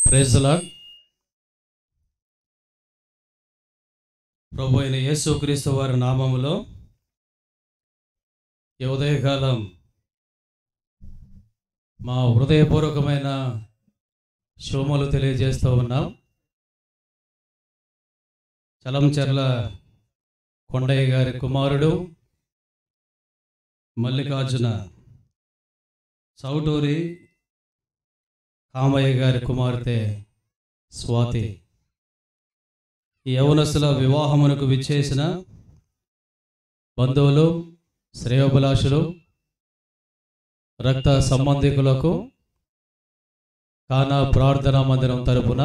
Praise the lord. ప్రభు అయిన యేసుక్రీస్తు వారి నామములో ఈ ఉదయకాలం మా హృదయపూర్వకమైన శుభములు తెలియజేస్తూ ఉన్నాం. చలంచెర్ల కొండయ్య గారి కుమారుడు మల్లికార్జున చౌటూరి కామయ్య గారి కుమార్తె స్వాతి ఈ యవనస్తుల వివాహమునకు విచ్చేసిన బంధువులు, శ్రేయోభిలాషులు, రక్త సంబంధికులకు కానా ప్రార్థనా మందిరం తరపున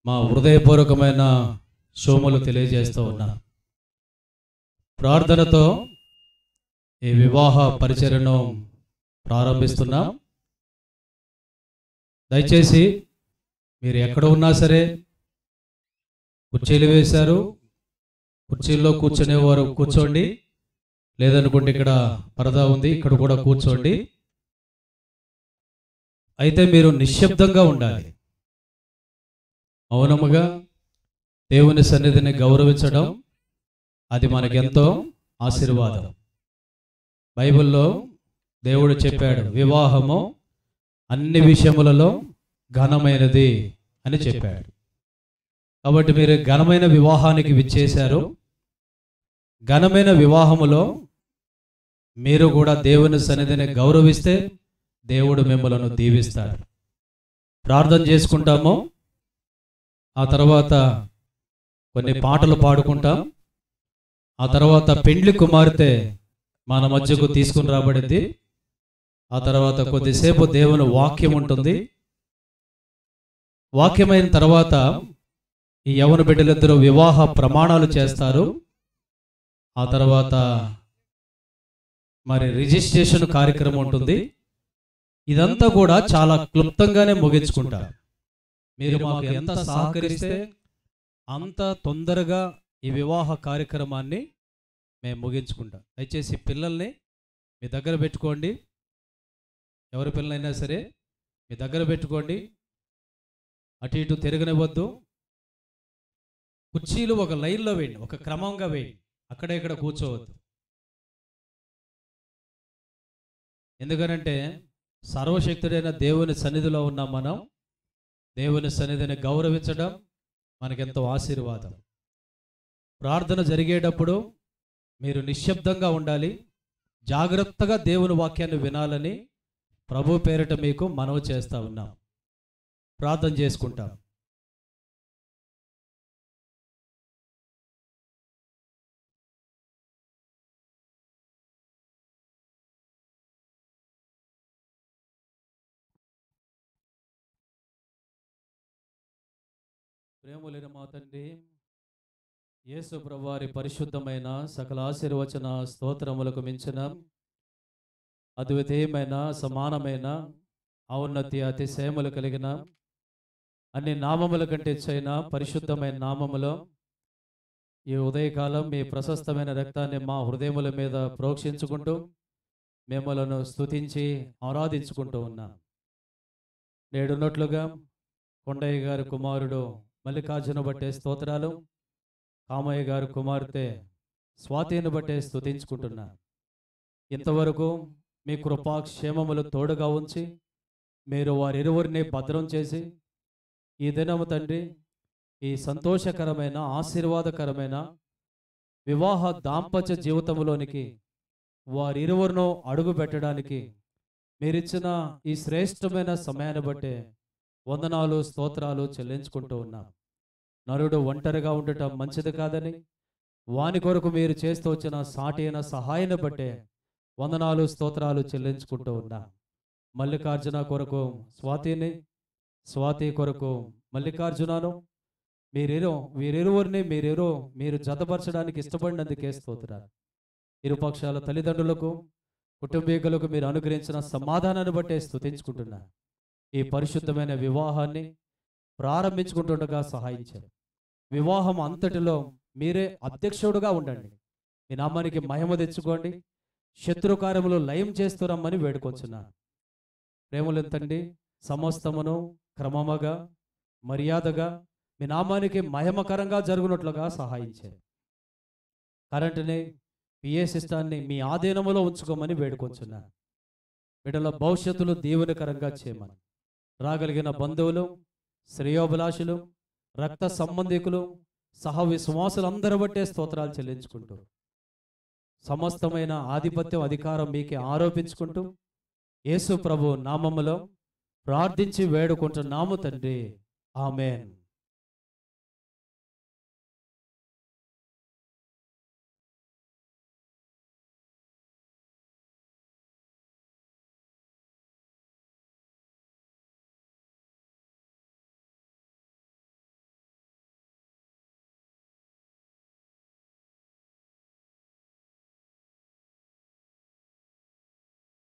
మా హృదయపూర్వకమైన శుభములు తెలియజేస్తూ ఉన్నా. ప్రార్థనతో ఈ వివాహ పరిచర్యను ప్రారంభిస్తున్నాం. దయచేసి మీరు ఎక్కడ ఉన్నా సరే, కుర్చీలు వేశారు, కుర్చీల్లో కూర్చునేవారు కూర్చోండి, లేదనుకుంటే ఇక్కడ పరదా ఉంది, ఇక్కడ కూడా కూర్చోండి. అయితే మీరు నిశ్శబ్దంగా ఉండాలి. మౌనముగా దేవుని సన్నిధిని గౌరవించడం అది మనకెంతో ఆశీర్వాదం. బైబిల్లో దేవుడు చెప్పాడు, వివాహము అన్ని విషయములలో ఘనమైనది అని చెప్పాడు. కాబట్టి మీరు ఘనమైన వివాహానికి విచ్చేశారు. ఘనమైన వివాహములో మీరు కూడా దేవుని సన్నిధిని గౌరవిస్తే దేవుడు మిమ్మలను దీవిస్తాడు. ప్రార్థన చేసుకుంటాము, ఆ తర్వాత కొన్ని పాటలు పాడుకుంటాం, ఆ తర్వాత పెండ్లి కుమార్తె మన మధ్యకు తీసుకుని రాబడింది. ఆ తర్వాత కొద్దిసేపు దేవుని వాక్యం ఉంటుంది. వాక్యమైన తర్వాత ఈ యవన బిడ్డలిద్దరూ వివాహ ప్రమాణాలు చేస్తారు. ఆ తర్వాత మరి రిజిస్ట్రేషన్ కార్యక్రమం ఉంటుంది. ఇదంతా కూడా చాలా క్లుప్తంగానే ముగించుకుంటారు. మీరు మాకు ఎంత సహకరిస్తే అంత తొందరగా ఈ వివాహ కార్యక్రమాన్ని మేము ముగించుకుంటాం. దయచేసి పిల్లల్ని మీ దగ్గర పెట్టుకోండి. ఎవరి పిల్లలైనా సరే మీ దగ్గర పెట్టుకోండి. అటు ఇటు తిరగనివ్వద్దు. కుర్చీలు ఒక లైన్లో వేయండి, ఒక క్రమంగా వేయండి, అక్కడ ఇక్కడ కూర్చోవద్దు. ఎందుకనంటే సర్వశక్తుడైన దేవుని సన్నిధిలో ఉన్న మనం దేవుని సన్నిధిని గౌరవించడం మనకెంతో ఆశీర్వాదం. ప్రార్థన జరిగేటప్పుడు మీరు నిశ్శబ్దంగా ఉండాలి, జాగ్రత్తగా దేవుని వాక్యాన్ని వినాలని ప్రభు పేరిట మీకు మనవి చేస్తా ఉన్నాం. ప్రార్థన చేసుకుంటాం. ప్రేమలేని మా తండ్రి యేసు ప్రభువారి పరిశుద్ధమైన సకల ఆశీర్వచన స్తోత్రములకు మించిన అద్వితీయమైన సమానమైన ఔన్నతి అతిశయములు కలిగిన అన్ని నామముల కంటే చైన పరిశుద్ధమైన నామములో ఈ ఉదయకాలం మీ ప్రశస్తమైన రక్తాన్ని మా హృదయముల మీద ప్రోక్షించుకుంటూ మిమ్మలను స్తుతించి ఆరాధించుకుంటూ ఉన్నాం. నేడున్నట్లుగా కొండయ్య గారి కుమారుడు మల్లికార్జున బట్టే స్తోత్రాలు, కామయ్య గారి కుమార్తె స్వాతిని బట్టే స్తుతించుకుంటున్నా. ఇంతవరకు మీ కృపాక్షేమములు తోడుగా ఉంచి మీరు వారిరువురిని భద్రం చేసి ఈ దినము తండ్రి ఈ సంతోషకరమైన ఆశీర్వాదకరమైన వివాహ దాంపత్య జీవితంలోనికి వారిరువురును అడుగు పెట్టడానికి మీరిచ్చిన ఈ శ్రేష్టమైన సమయాన్ని బట్టే వందనాలు స్తోత్రాలు చెల్లించుకుంటూ ఉన్నాం. నరుడు ఒంటరిగా ఉండటం మంచిది కాదని వాని కొరకు మీరు చేస్తూ వచ్చిన సాటి అయిన సహాయాన్ని బట్టే వందనాలు స్తోత్రాలు చెల్లించుకుంటూ ఉన్నా. మల్లికార్జున కొరకు స్వాతిని, స్వాతి కొరకు మల్లికార్జునను వీరిరువురిని మీరు జతపరచడానికి ఇష్టపడినందుకే స్తోత్రాలు. ఇరుపక్షాల తల్లిదండ్రులకు, కుటుంబీకులకు మీరు అనుగ్రహించిన సమాధానాన్ని బట్టే స్తుతించుకుంటున్నా. ఈ పరిశుద్ధమైన వివాహాన్ని ప్రారంభించుకుంటుండగా సహాయించారు. వివాహం అంతటిలో మీరే అధ్యక్షుడుగా ఉండండి. ఈ నామానికి మహిమ తెచ్చుకోండి. శత్రుకార్యములు లయం చేస్తురమ్మని వేడుకొంచున్నా. ప్రేమలెంతండి సమస్తమును క్రమముగా మర్యాదగా మీ నామానికి మహిమకరంగా జరుగునట్లుగా సహాయం చేయండి. కరెంటుని పిఏ సిస్టాన్ని మీ ఆధీనములో ఉంచుకోమని వేడుకొంచున్నాను. బిడ్డల భవిష్యత్తులో దీవెనకరంగా చేయమని రాగలిగిన బంధువులు, శ్రేయోభిలాషులు, రక్త సంబంధికులు, సహ విశ్వాసులందరూ బట్టే స్తోత్రాలు చెల్లించుకుంటూ సమస్తమైన ఆధిపత్యం అధికారం మీకే ఆరోపించుకుంటూ యేసు ప్రభు నామములో ప్రార్థించి వేడుకుంటున్నాము తండ్రి. ఆమేన్.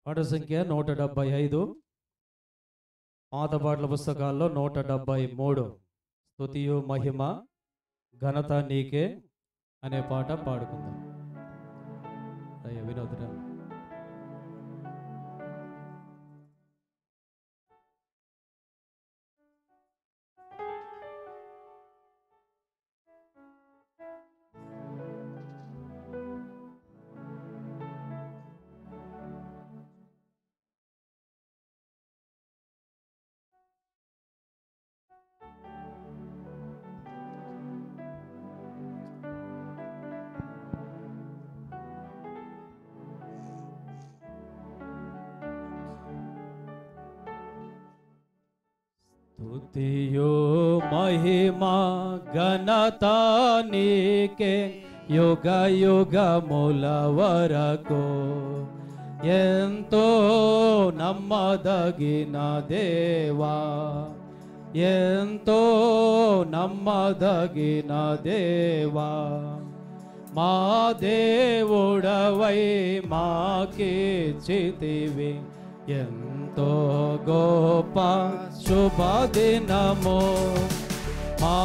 పాట సంఖ్య 175, పాత పాటల పుస్తకాల్లో 173, స్తుతియు మహిమ ఘనత నీకే అనే పాట పాడుకుందాం. అయ్యా వినోదరా. స్తుతియు మహిమ ఘనత నీకే యుగ యుగముల వరకు. ఎంతో నమ్మదగిన దేవా, ఎంతో నమ్మదగిన దేవా, మా దేవుడవై మాకిచ్చితివి ఎంతో గొప్ప శుభదినము. మా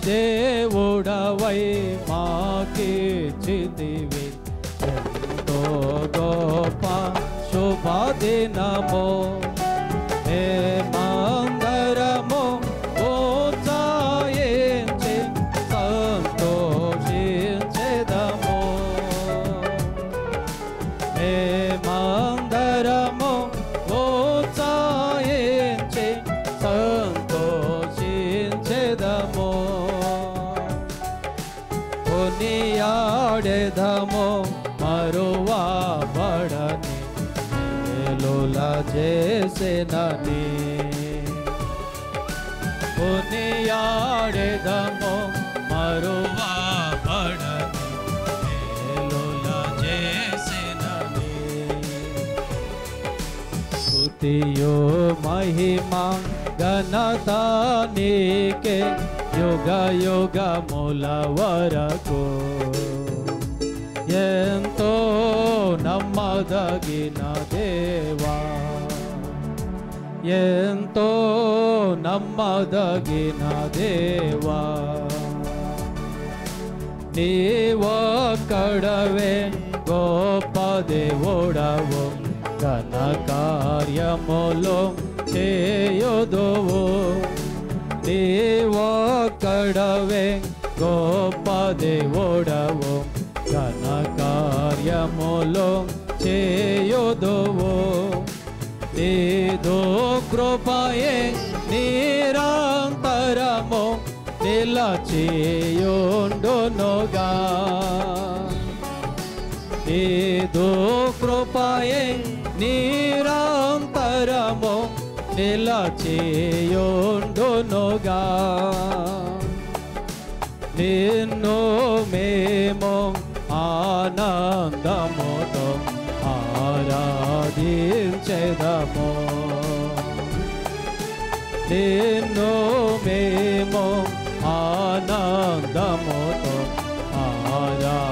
దేవుడవై మాకిచ్చితివి ఎంతో గొప్ప శుభదినము. మేమందరము ఉత్సాహించి సంతోషించెదము. మేమందరము ఉత్సాహించి సంతోషించెదము. కొనియాడెదము మరువబడని మేలుల చేసెనని. కొనియాడెదము మరువబడని మేలుల చేసెనని. స్తుతియు మహిమ ఘనత నీకే యుగ యుగముల వరకు. ఎంతో నమ్మదగిన దేవా, ఎంతో నమ్మదగిన దేవా, నీవొక్కడవే గొప్ప దేవుడవు. ఘన కార్యములు చేయుదువు. నీవొక్కడవే గొప్ప దేవుడవు. ఘన కార్యములు చేయుదువు. నీదు కృపయే నిరంతరము నిలచియుండునుగా. నీదు కృపయే నిరంతరము నిలచియుండునుగా. నిన్ను మేము ఆనందముతో ఆరాధించెదము. నిన్ను మేము ఆనందముతో ఆరాధించెదము.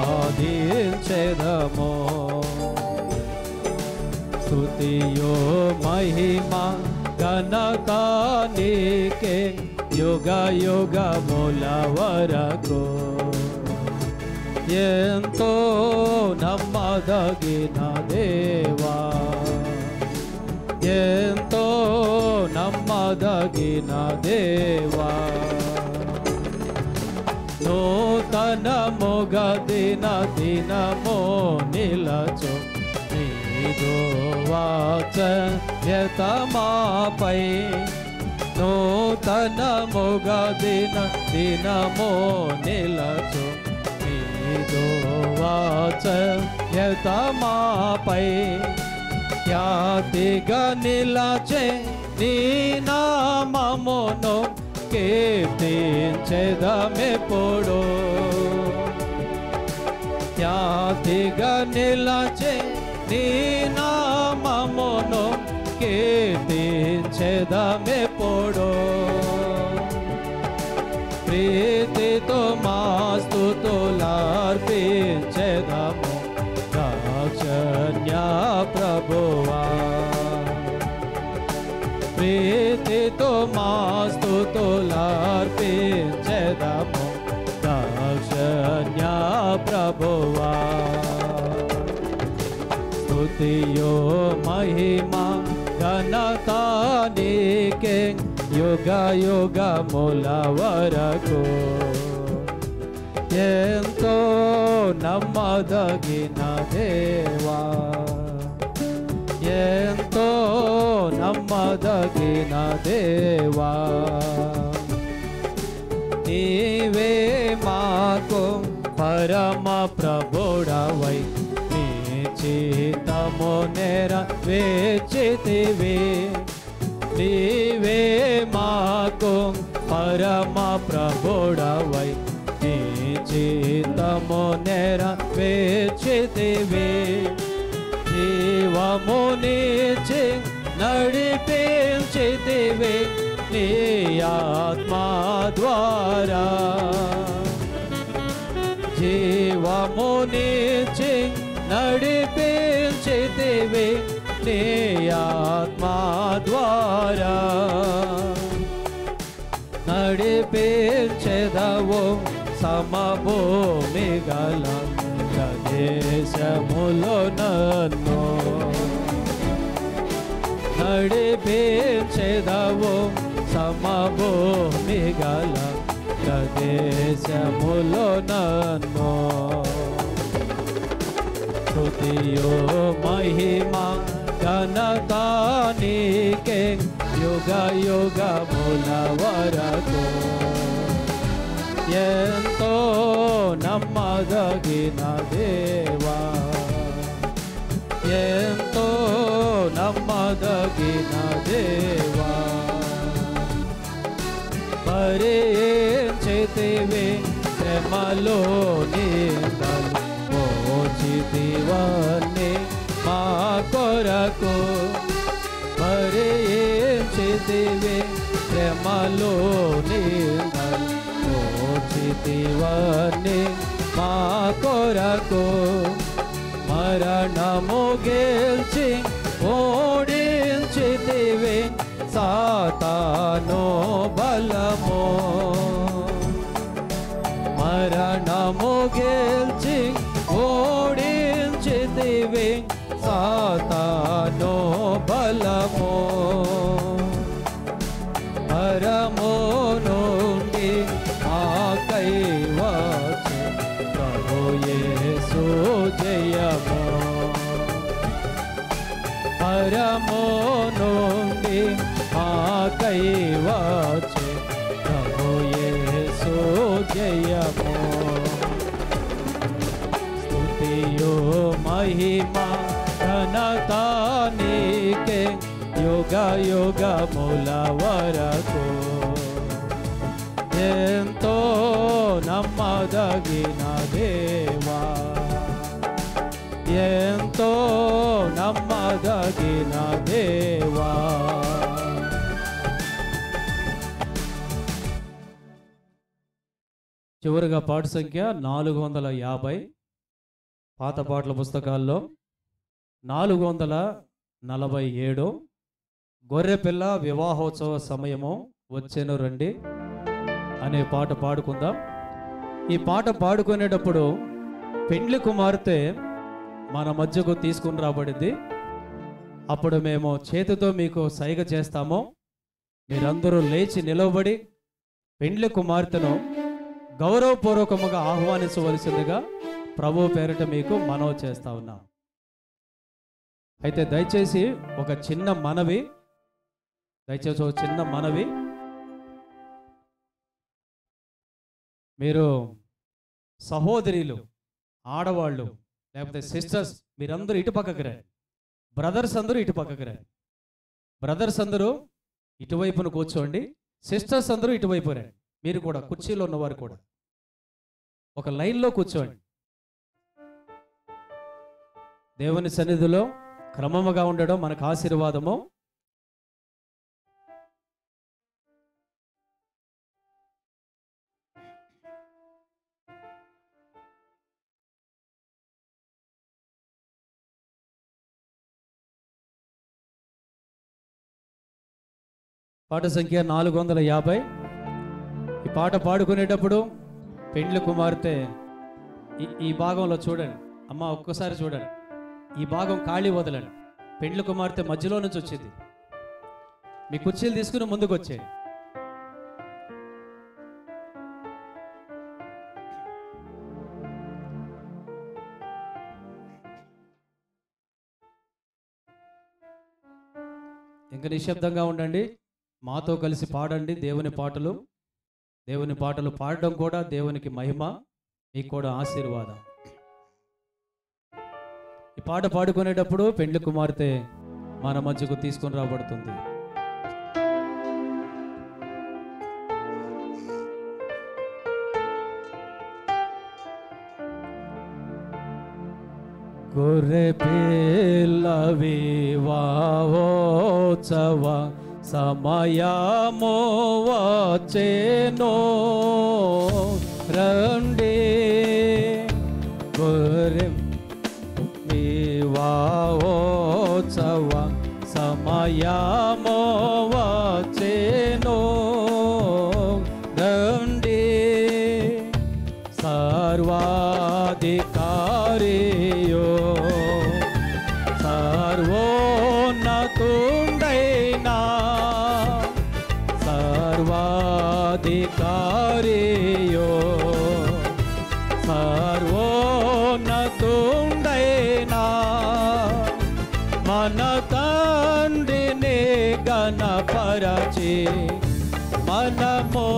స్తుతియు మహిమ ఘనత నీకే యుగ యుగముల వరకు. ఎంతో నమ్మదగిన దేవా, ఎంతో నమ్మ నమ్మదగిన దేవా నూతనముగ దినము నిలచు నీదు వాత్సల్యత మాపై నూతనముగ దినము నిలచు నీదు వాత్సల్యత మాపై ఖ్యాతిగా నిలచే నీ నామమును కీర్తించెదమెప్పుడు ఖ్యాతిగా నిలచే నీ నామమును కీర్తించెదమెప్పుడు ప్రీతితో మా స్తుతులార్పించెదము దాక్షిణ్య ప్రభువా ప్రీతితో మా స్తుతులార్పించెదము దాక్షిణ్య ప్రభువా స్తుతియో మహిమా ఘనత నీకే యుగ యుగముల వరకు ఎంతో నమ్మదగిన దేవా ఎంతో నమ్మదగిన దేవా నీవే మాకు పరమ ప్రభుడవై నీ చిత్తము నెరవేర్చితివి నీవే మాకు పరమ ప్రభుడవై నీ చిత్తము నెరవేర్చితివి జీవమునిచి నడిపించితివి నీ ఆత్మా ద్వారా జీవమునిచి నడిపించితివి నీ ఆత్మా ద్వారా నడిపించెదవు సమభూమి గల ప్రదేశములో నన్ను నడిపించెదవు సమభూమి గల ప్రదేశములో నన్ను స్తుతియో మహిమా ఘనత నీకే యుగ యుగముల వరకు ఎంతో నమ్మదగిన దేవా ఎంతో నమ్మదగిన దేవా భరించితివి శ్రమలో నిందలు మోచితివన్నీ మా కొరకు భరించితివి శ్రమలో నిందలు మోచితివన్నీ మా కొరకు మరణము గెల్చి ఓడించితివి సాతాను బలము మరణము గెల్చి ఓడించితివి సాతాను బలము పరము నుండి ఆకై వచ్చే ప్రభు యేసు జయము పరము నుండి ఆకై వచ్చే ప్రభు యేసు జయము స్తుతియో మహిమా ఘనత నీకే యుగ యుగముల వరకు ఎంతో నమ్మదగిన దేవా ఎంతో నమ్మదగిన దేవా చివరిగా పాట సంఖ్య 450 పాత పాటల పుస్తకాల్లో 447 గొర్రెపిల్ల వివాహోత్సవ సమయము వచ్చెను రండి అనే పాట పాడుకుందాం. ఈ పాట పాడుకునేటప్పుడు పెండ్లి కుమార్తె మన మధ్యకు తీసుకుని రాబడింది. అప్పుడు మేము చేతితో మీకు సైగ చేస్తాము. మీరందరూ లేచి నిలవబడి పెండ్లి కుమార్తెను గౌరవపూర్వకముగా ఆహ్వానించవలసిందిగా ప్రభు పేరిట మీకు మనవి చేస్తా ఉన్నాం. అయితే దయచేసి ఒక చిన్న మనవి, మీరు సహోదరులు, ఆడవాళ్ళు, లేకపోతే సిస్టర్స్, మీరందరూ ఇటు పక్కకి రండి. బ్రదర్స్ అందరూ ఇటు పక్కకి రండి. బ్రదర్స్ అందరూ ఇటువైపున కూర్చోండి. సిస్టర్స్ అందరూ ఇటువైపు రండి. మీరు కూడా, కుర్చీలో ఉన్నవారు కూడా ఒక లైన్లో కూర్చోండి. దేవుని సన్నిధిలో క్రమముగా ఉండడం మనకు ఆశీర్వాదము. పాట సంఖ్య 450. ఈ పాట పాడుకునేటప్పుడు పెండ్లి కుమార్తె ఈ భాగంలో చూడండి అమ్మ, ఒక్కసారి చూడండి. ఈ భాగం ఖాళీ వదలండి. పెండ్లి కుమార్తె మధ్యలో నుంచి వచ్చింది. మీ కుర్చీలు తీసుకుని ముందుకు వచ్చేయండి. ఇంకా నిశ్శబ్దంగా ఉండండి. మాతో కలిసి పాడండి దేవుని పాటలు. దేవుని పాటలు పాడడం కూడా దేవునికి మహిమ, మీకు కూడా ఆశీర్వాదం. ఈ పాట పాడుకునేటప్పుడు పెండ్లి కుమార్తె మన మధ్యకు తీసుకొని రాబడుతుంది. గొర్రె పిల్ల వివాహోత్సవ సమయము వచ్చెను, రండి. గొర్రె వివాహోత్సవ సమయము వచ్చెను, రండి. సర్వాధికారియో సర్వోన్నతుండైనా, సర్వాధికారియో సర్వోన్నతుండైనా, మన తండ్రిని గణపరచి మనము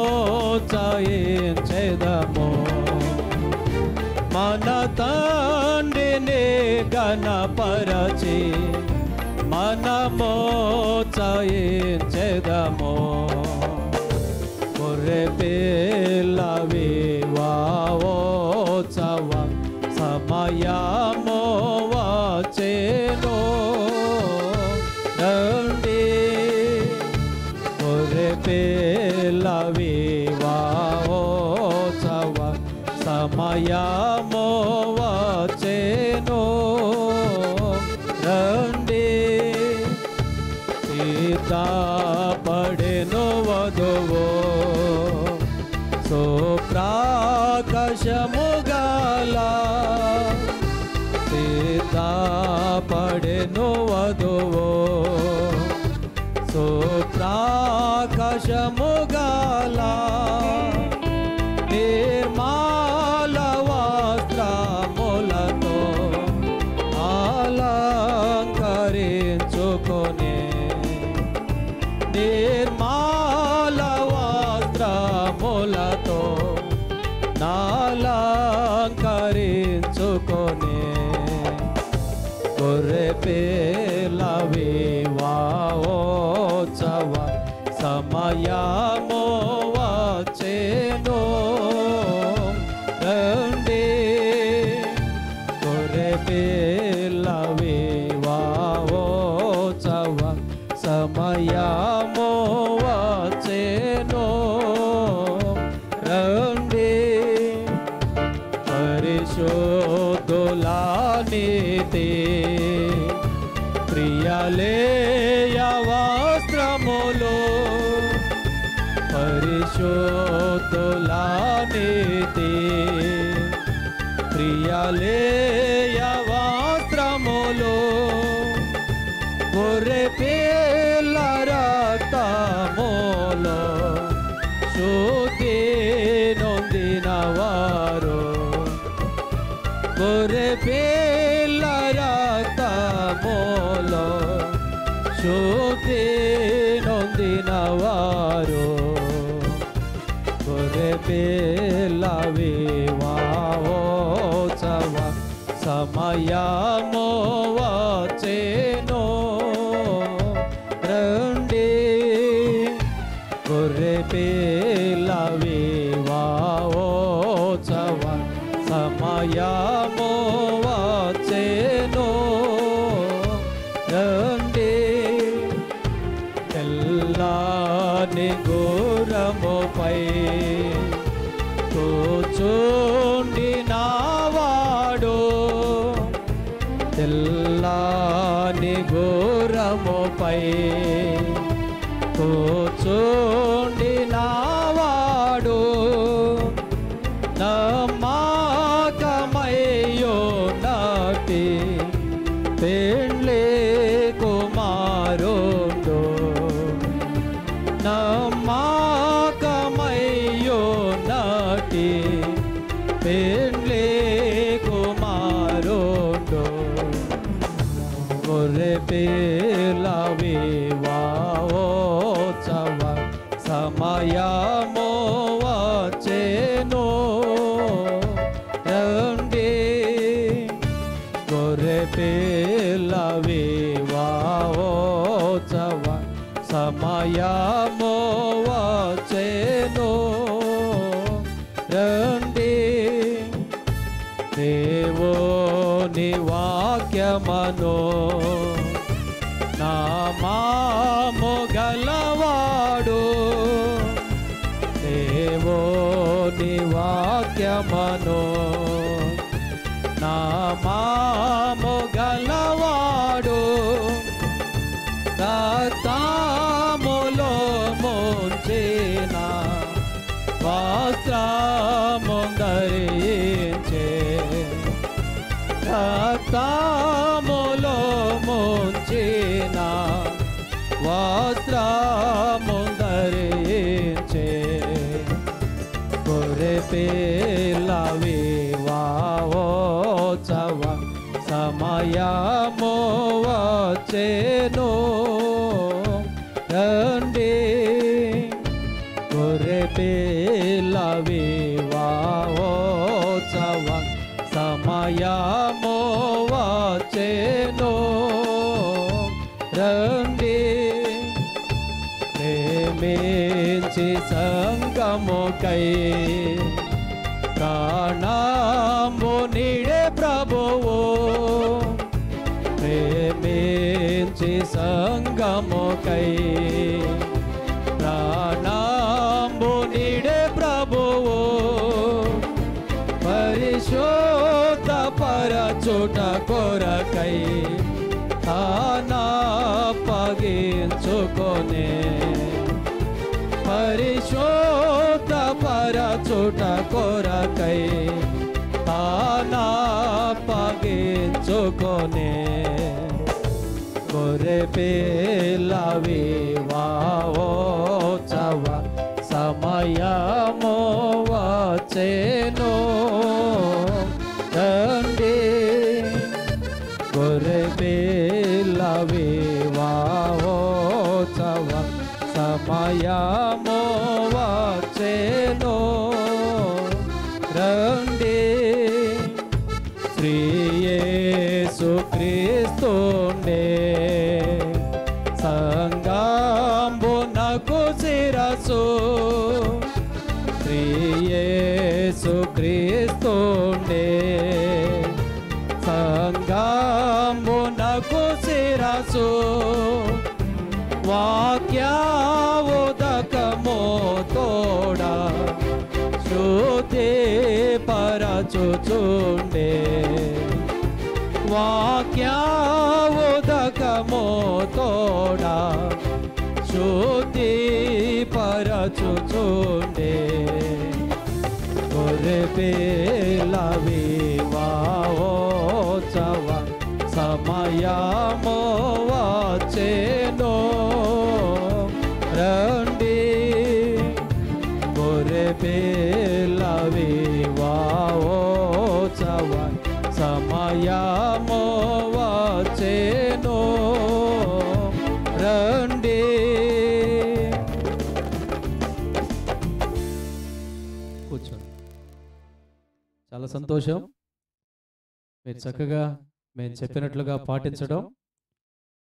జయించెదము. మన తండ్రిని గణపరచి మనము జయించెదము. గొర్రె పిల్ల వివాహోత్సవ సమయము వచ్చెను, రండి. గొర్రె పిల్ల వివాహోత్సవ సమయము వచ్చెను, రండి. సిద్ధపడెను వధువు సుప్రకాశము గల, సిద్ధపడెను వధువు సుప్రకాశము గల, నిర్మల వస్త్రములతో అలంకరించుకొనే, నిర్మల వస్త్రములతో నాలంకరించుకొనే. గొర్రె పిల్ల వివాహోత్సవ సమయము వచ్చెను, రండి. గొర్రె పిల్ల వివాహోత్సవ సమయము వచ్చెను, రండి. పరిశుద్ధులా నీతి ప్రియలేయ వస్త్రములు, పరిశుద్ధులా నీతి ప్రియలేయ వస్త్రములు, గొర్రె పిల్ల రక్తము సమయము వచ్చెను రండి గొర్రె పిల్ల వివాహోత్సవ సమయము వచ్చెను రండి తెల్లని గుర్రముపై కూర్చుండినవాడు తెల్లని గుర్రముపై కూర్చుండినవాడు నమ్మకమయ్యున్నట్టి పెండ్లి కుమారుడు నమ్మకమయ్యున్నట్టి పెండ్లి కుమారుడు గొర్రె పిల్ల వివాహోత్సవ సమయము వచ్చెను రండి గొర్రె పిల్ల వివాహోత్సవ సమయము వచ్చెను రండి దేవుని వాక్యమను నామము గలవాడు దేవుని వాక్యమను నామము గలవాడు రక్తములో ముంచిన వస్త్రము ధరించే రక్తములో ముంచిన వస్త్రము ధరించే గొర్రె పిల్ల వివాహోత్సవ సమయము వచ్చెను రండి గొర్రె పిల్ల వివాహోత్సవ సమయము వచ్చెను రండి ప్రేమించి సంగముకై ప్రాణము నీడే ప్రభువు ప్రేమించి సంగముకై ప్రాణము నీడే ప్రభువు పరిశుద్ధ పరచుట కొరకై తానప్పగించుకొనే పరిశుద్ధ పరచుట కొరకై తానప్పగించుకొనే గొర్రె పిల్ల వివాహోత్సవ సమయము వచ్చెను రండి గొర్రె పిల్ల వివాహోత్సవ సమయము వచ్చెను రండి శ్రీ యేసు క్రీస్తునే సంగంబునకు శిరసు శ్రీ యేసు క్రీస్తునే సంగంబునకు శిరసు వాక్యముదకము తోడా శృతి పరచుచుండే వాక్యముదకము తోడా శృతి పరచుచుండే గొర్రె పిల్ల వివాహోత్సవ సమయము వచ్చెను రండి గొర్రె పిల్ల వివాహోత్సవ సమయము వచ్చెను రండి. కూర్చోండి. చాలా సంతోషం, మీరు చక్కగా మేము చెప్పినట్లుగా పాటించడం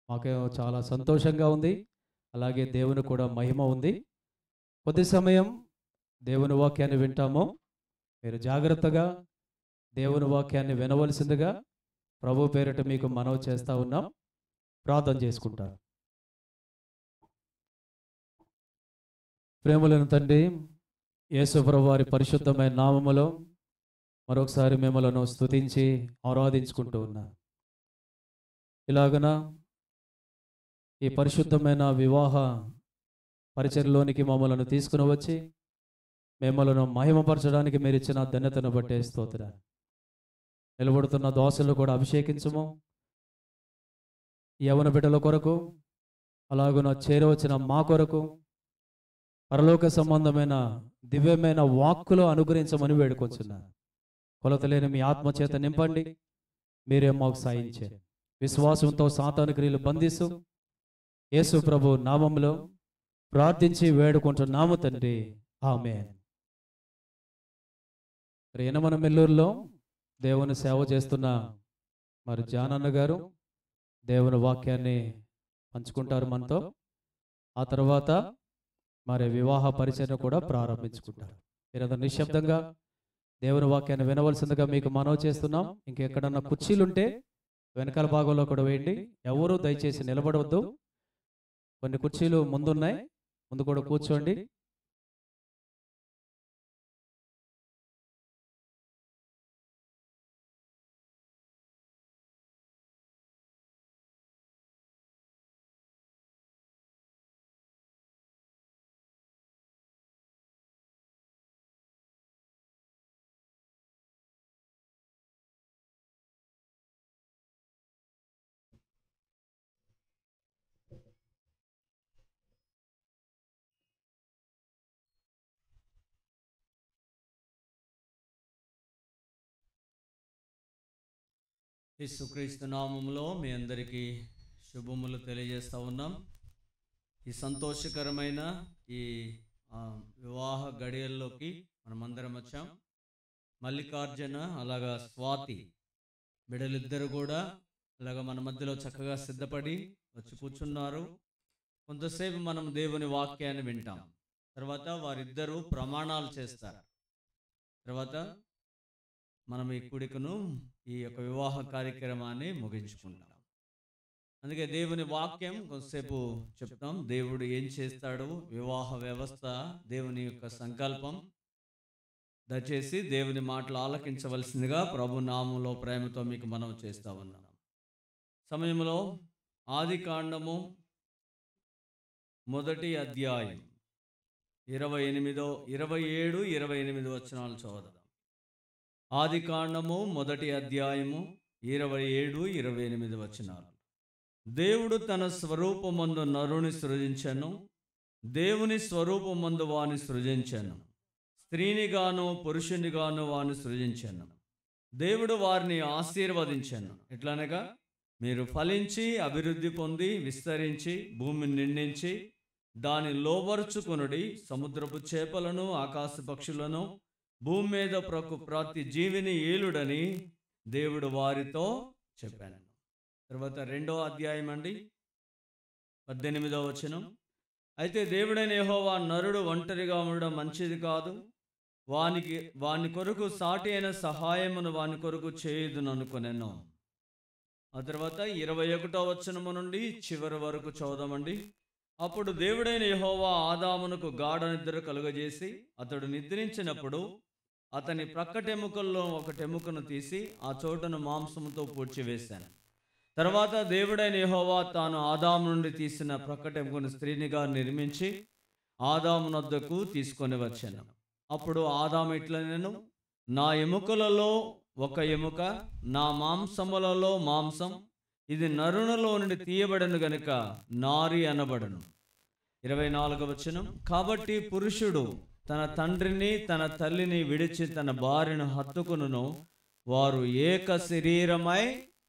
మాకు చాలా సంతోషంగా ఉంది. అలాగే దేవుని కూడా మహిమ ఉంది. కొద్ది సమయం దేవుని వాక్యాన్ని వింటాము. మీరు జాగ్రత్తగా దేవుని వాక్యాన్ని వినవలసిందిగా ప్రభు పేరిట మీకు మనవి చేస్తా ఉన్నాం. ప్రార్థన చేసుకుంటారు. ప్రేమలను తండ్రి, యేసు ప్రభు వారి పరిశుద్ధమైన నామములో మరొకసారి మిమ్మలను స్తుతించి ఆరాధించుకుంటూ ఉన్నా. ఇలాగన ఈ పరిశుద్ధమైన వివాహ పరిచర్లోనికి మమ్మలను తీసుకుని వచ్చి మిమ్మలను మహిమపరచడానికి మీరు ఇచ్చిన ధన్యతను బట్టే స్తోత్రం. నిలబడుతున్న దోసలు కూడా అభిషేకించుము. యవన బిడ్డల కొరకు, అలాగున చేరవచ్చిన మా కొరకు పరలోక సంబంధమైన దివ్యమైన వాక్కులు అనుగ్రహించమని వేడుకొంచున్నా. కొలతలేని మీ ఆత్మచేత నింపండి. మీరే మాకు సాయించే విశ్వాసంతో సాతాను క్రియలు బంధిస్తూ యేసు ప్రభు నామములో ప్రార్థించి వేడుకుంటున్నాము తండ్రి, ఆమేన్. యనమన మెల్లూరులో దేవుని సేవ చేస్తున్న మరి జానన్న గారు దేవుని వాక్యాన్ని పంచుకుంటారు మనతో. ఆ తర్వాత మరి వివాహ పరిచర్య కూడా ప్రారంభించుకుంటారు. మీరందరూ నిశ్శబ్దంగా దేవుని వాక్యాన్ని వినవలసిందిగా మీకు మనవి చేస్తున్నాం. ఇంకెక్కడన్నా కుర్చీలుంటే వెనకాల భాగంలో కూడా వేయండి. ఎవరు దయచేసి నిలబడవద్దు. కొన్ని కుర్చీలు ముందున్నాయి, ముందు కూడా కూర్చోండి. యేసుక్రీస్తు నామములో మీ అందరికీ శుభములు తెలియజేస్తూ ఉన్నాం. ఈ సంతోషకరమైన ఈ వివాహ గడియల్లోకి మనమందరం వచ్చాం. మల్లికార్జున అలాగా స్వాతి బిడ్డలిద్దరు కూడా అలాగా మన మధ్యలో చక్కగా సిద్ధపడి వచ్చి కూర్చున్నారు. కొంతసేపు మనం దేవుని వాక్యాన్ని వింటాం. తర్వాత వారిద్దరూ ప్రమాణాలు చేస్తారు. తర్వాత మనం ఈ కూడికను, ఈ యొక్క వివాహ కార్యక్రమాన్ని ముగించుకుంటాం. అందుకే దేవుని వాక్యం కొంతసేపు చెప్తాం. దేవుడు ఏం చేస్తాడు, వివాహ వ్యవస్థ, దేవుని యొక్క సంకల్పం. దయచేసి దేవుని మాటలు ఆలకించవలసిందిగా ప్రభు నామములో ప్రేమతో మీకు మనవి చేస్తా ఉన్నాం. సమయంలో ఆదికాండము 1వ అధ్యాయం 27, 28 వచనాలు చదువుదాం. ఆదికాండము 1వ అధ్యాయము 27, 28 వచనాలు. దేవుడు తన స్వరూపమందు నరుని సృజించెను, దేవుని స్వరూపమందు వాని సృజించెను, స్త్రీనిగాను పురుషునిగాను వాని సృజించెను. దేవుడు వారిని ఆశీర్వదించెను. ఎట్లనగా, మీరు ఫలించి అభివృద్ధి పొంది విస్తరించి భూమిని నిండించి దాని లోబరుచుకొనుడి, సముద్రపు చేపలను ఆకాశ పక్షులను భూమి మీద ప్రతి జీవిని ఏలుడని దేవుడు వారితో చెప్పాను. తర్వాత 2వ అధ్యాయం అండి, 18వ వచనం. అయితే దేవుడైన యెహోవా, నరుడు ఒంటరిగా ఉండడం మంచిది కాదు, వాని కొరకు సాటి అయిన సహాయమును వాని కొరకు చేయుదును అనుకొనెను. ఆ తర్వాత 21వ వచనము నుండి చివరి వరకు చదువుదామండి. అప్పుడు దేవుడైన యెహోవా ఆదామునకు గాఢ నిద్ర కలుగజేసి అతడు నిద్రించినప్పుడు అతని ప్రక్కటెముకల్లో ఒకటెముకను తీసి ఆ చోటను మాంసముతో పూడ్చివేశాను. తర్వాత దేవుడైన యెహోవా తాను ఆదాము నుండి తీసిన ప్రక్కటెముకను స్త్రీనిగా నిర్మించి ఆదాము నొద్దకు తీసుకొని వచ్చాను. అప్పుడు ఆదాము ఇట్లనెను, నా ఎముకలలో ఒక ఎముక, నా మాంసములలో మాంసం, ఇది నరునిలో నుండి తీయబడను గనుక నారి అనబడను. 24వ వచనం. కాబట్టి పురుషుడు తన తండ్రిని తన తల్లిని విడిచి తన భార్యను హత్తుకును, వారు ఏక శరీరమై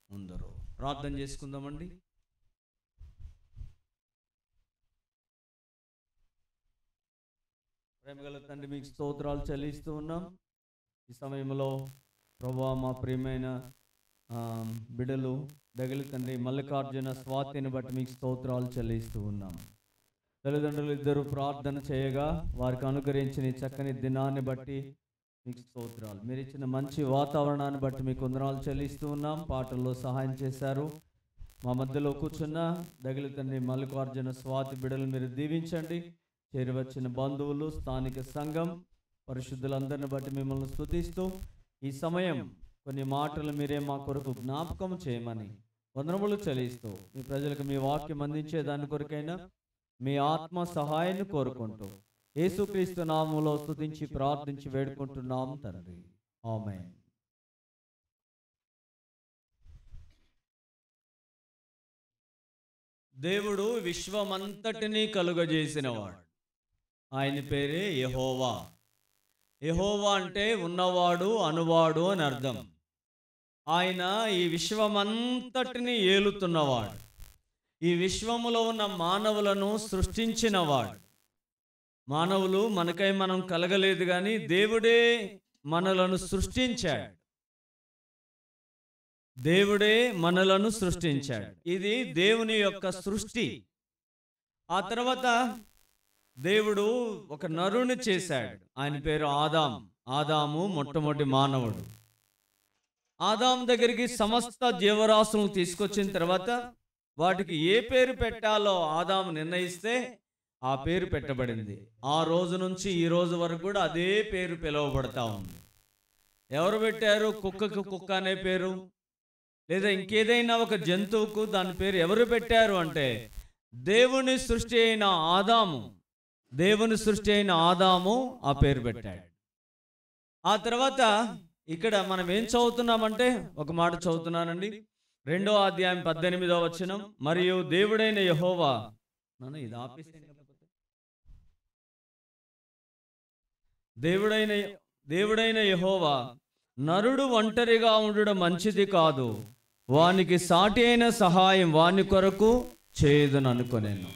ఉందరు. ప్రార్థన చేసుకుందామండి. ప్రేమగల తండ్రి, మీకు స్తోత్రాలు చెల్లిస్తూ ఉన్నాం. ఈ సమయంలో ప్రభువా, మా ప్రియమైన బిడ్డలు దగిలి తండ్రి మల్లికార్జున స్వాతిని బట్టి మీకు స్తోత్రాలు చెల్లిస్తూ ఉన్నాం. తల్లిదండ్రులు ఇద్దరు ప్రార్థన చేయగా వారికి అనుగ్రహించిన ఈ చక్కని దినాన్ని బట్టి మీకు స్తోత్రాలు. మీరు ఇచ్చిన మంచి వాతావరణాన్ని బట్టి మీకు వందనాలు చెల్లిస్తూ ఉన్నాం. పాటల్లో సహాయం చేశారు. మా మధ్యలో కూర్చున్న దగిలి తండ్రి మల్లికార్జున స్వాతి బిడ్డలు మీరు దీవించండి. చేరివచ్చిన బంధువులు, స్థానిక సంఘం, పరిశుద్ధులందరిని బట్టి మిమ్మల్ని స్తుతిస్తూ ఈ సమయం కొన్ని మాటలు మీరే మా కొరకు జ్ఞాపకం చేయమని వందనములు చెల్లిస్తూ మీ ప్రజలకు మీ వాక్యం అందించే దాని కొరకైనా మీ ఆత్మ సహాయాన్ని కోరుకుంటూ యేసుక్రీస్తు నామములో స్తుతించి ప్రార్థించి వేడుకుంటున్నాం తండ్రి. ఆమేన్. దేవుడు విశ్వమంతటినీ కలుగజేసినవాడు. ఆయన పేరే యెహోవా. యెహోవా అంటే ఉన్నవాడు, అనువాడు అని అర్థం. ఆయన ఈ విశ్వమంతటిని ఏలుతున్నవాడు. ఈ విశ్వములో ఉన్న మానవులను సృష్టించినవాడు. మానవులు మనకై మనం కలగలేదు, కానీ దేవుడే మనలను సృష్టించాడు. దేవుడే మనలను సృష్టించాడు. ఇది దేవుని యొక్క సృష్టి. ఆ తర్వాత దేవుడు ఒక నరుని చేశాడు. ఆయన పేరు ఆదాం. ఆదాము మొట్టమొదటి మానవుడు. ఆదాం దగ్గరికి సమస్త జీవరాశులను తీసుకొచ్చిన తర్వాత వాటికి ఏ పేరు పెట్టాలో ఆదాము నిర్ణయిస్తే ఆ పేరు పెట్టబడింది. ఆ రోజు నుంచి ఈ రోజు వరకు కూడా అదే పేరు పిలువబడతా ఉంది. ఎవరు పెట్టారు? కుక్కకు కుక్క అనే పేరు, లేదా ఇంకేదైనా ఒక జంతువుకు దాని పేరు ఎవరు పెట్టారు అంటే దేవుని సృష్టి అయిన ఆదాము. దేవుని సృష్టి అయిన ఆదాము ఆ పేరు పెట్టాడు. ఆ తర్వాత ఇక్కడ మనం ఏం చదువుతున్నామంటే ఒక మాట చదువుతున్నానండి. 2వ అధ్యాయం 18వ వచనం. మరియు దేవుడైన యెహోవా, ఇది ఆపేస్తే దేవుడైన యెహోవా, నరుడు ఒంటరిగా ఉండడం మంచిది కాదు, వానికి సాటి అయిన సహాయం వాని కొరకు చేయదును అనుకొనేను.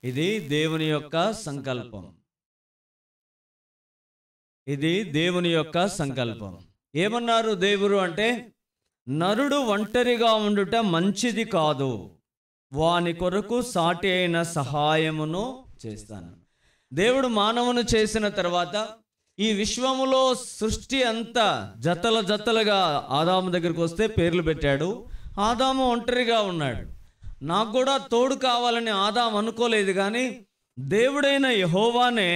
ఇది దేవుని యొక్క సంకల్పం. ఇది దేవుని యొక్క సంకల్పం. ఏమన్నారు దేవుడు అంటే, నరుడు ఒంటరిగా ఉండుట మంచిది కాదు, వాని కొరకు సాటి అయిన సహాయమును చేస్తాను. దేవుడు మానవును చేసిన తర్వాత ఈ విశ్వములో సృష్టి అంతా జతలుగా ఆదాము దగ్గరికి వస్తే పేర్లు పెట్టాడు. ఆదాము ఒంటరిగా ఉన్నాడు. నాకు కూడా తోడు కావాలని ఆదాము అనుకోలేదు, కానీ దేవుడైన యెహోవానే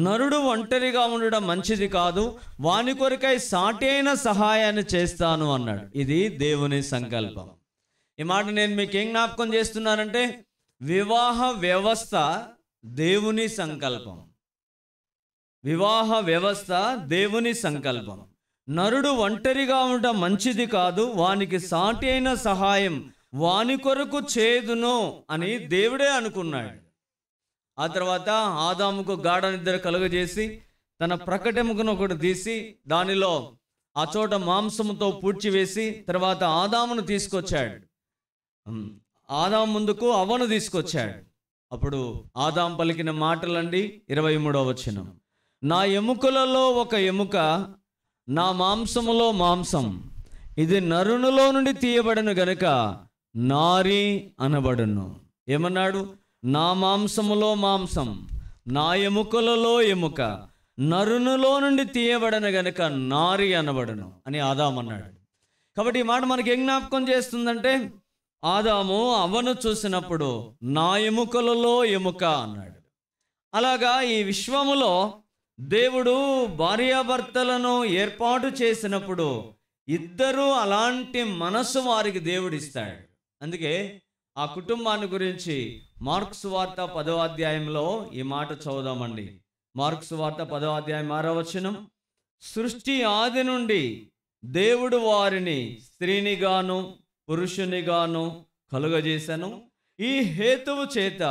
నరుడు ఒంటరిగా ఉండడం మంచిది కాదు, వాని కొరకై సాటి అయిన సహాయాన్ని చేస్తాను అన్నాడు. ఇది దేవుని సంకల్పం. ఈ మాట నేను మీకు ఏం జ్ఞాపకం చేస్తున్నానంటే, వివాహ వ్యవస్థ దేవుని సంకల్పం. వివాహ వ్యవస్థ దేవుని సంకల్పం. నరుడు ఒంటరిగా ఉండడం మంచిది కాదు, వానికి సాటి అయిన సహాయం వాని కొరకు చేదును అని దేవుడే అనుకున్నాడు. ఆ తర్వాత ఆదాముకు గాఢ నిద్ర కలుగజేసి తన ప్రకటెముకను ఒకటి తీసి దానిలో ఆ చోట మాంసముతో పూడ్చివేసి తర్వాత ఆదామును తీసుకొచ్చాడు. ఆదాము ముందుకు అవ్వను తీసుకొచ్చాడు. అప్పుడు ఆదాం పలికిన మాటలండి 23వ వచనం. నా ఎముకలలో ఒక ఎముక, నా మాంసములో మాంసం, ఇది నరునిలో నుండి తీయబడను గనుక నారి అనబడును. ఏమన్నాడు? నా మాంసములో మాంసం, నా ఎముకలలో ఎముక, నరునిలో నుండి తీయబడను గనుక నారి అనబడును అని ఆదాము అన్నాడు. కాబట్టి ఈ మాట మనకి ఏం జ్ఞాపకం చేస్తుందంటే, ఆదాము అవ్వను చూసినప్పుడు నా ఎముకలలో ఎముక అన్నాడు. అలాగా ఈ విశ్వములో దేవుడు భార్యాభర్తలను ఏర్పాటు చేసినప్పుడు ఇద్దరూ అలాంటి మనసు వారికి దేవుడు ఇస్తాడు. అందుకే ఆ కుటుంబాన్ని గురించి మార్కు సువార్త 10వ అధ్యాయంలో ఈ మాట చదువుదామండి. మార్కు సువార్త 10వ అధ్యాయం 6వ వచనం. సృష్టి ఆది నుండి దేవుడు వారిని స్త్రీనిగాను పురుషునిగాను కలుగజేశాను. ఈ హేతువు చేత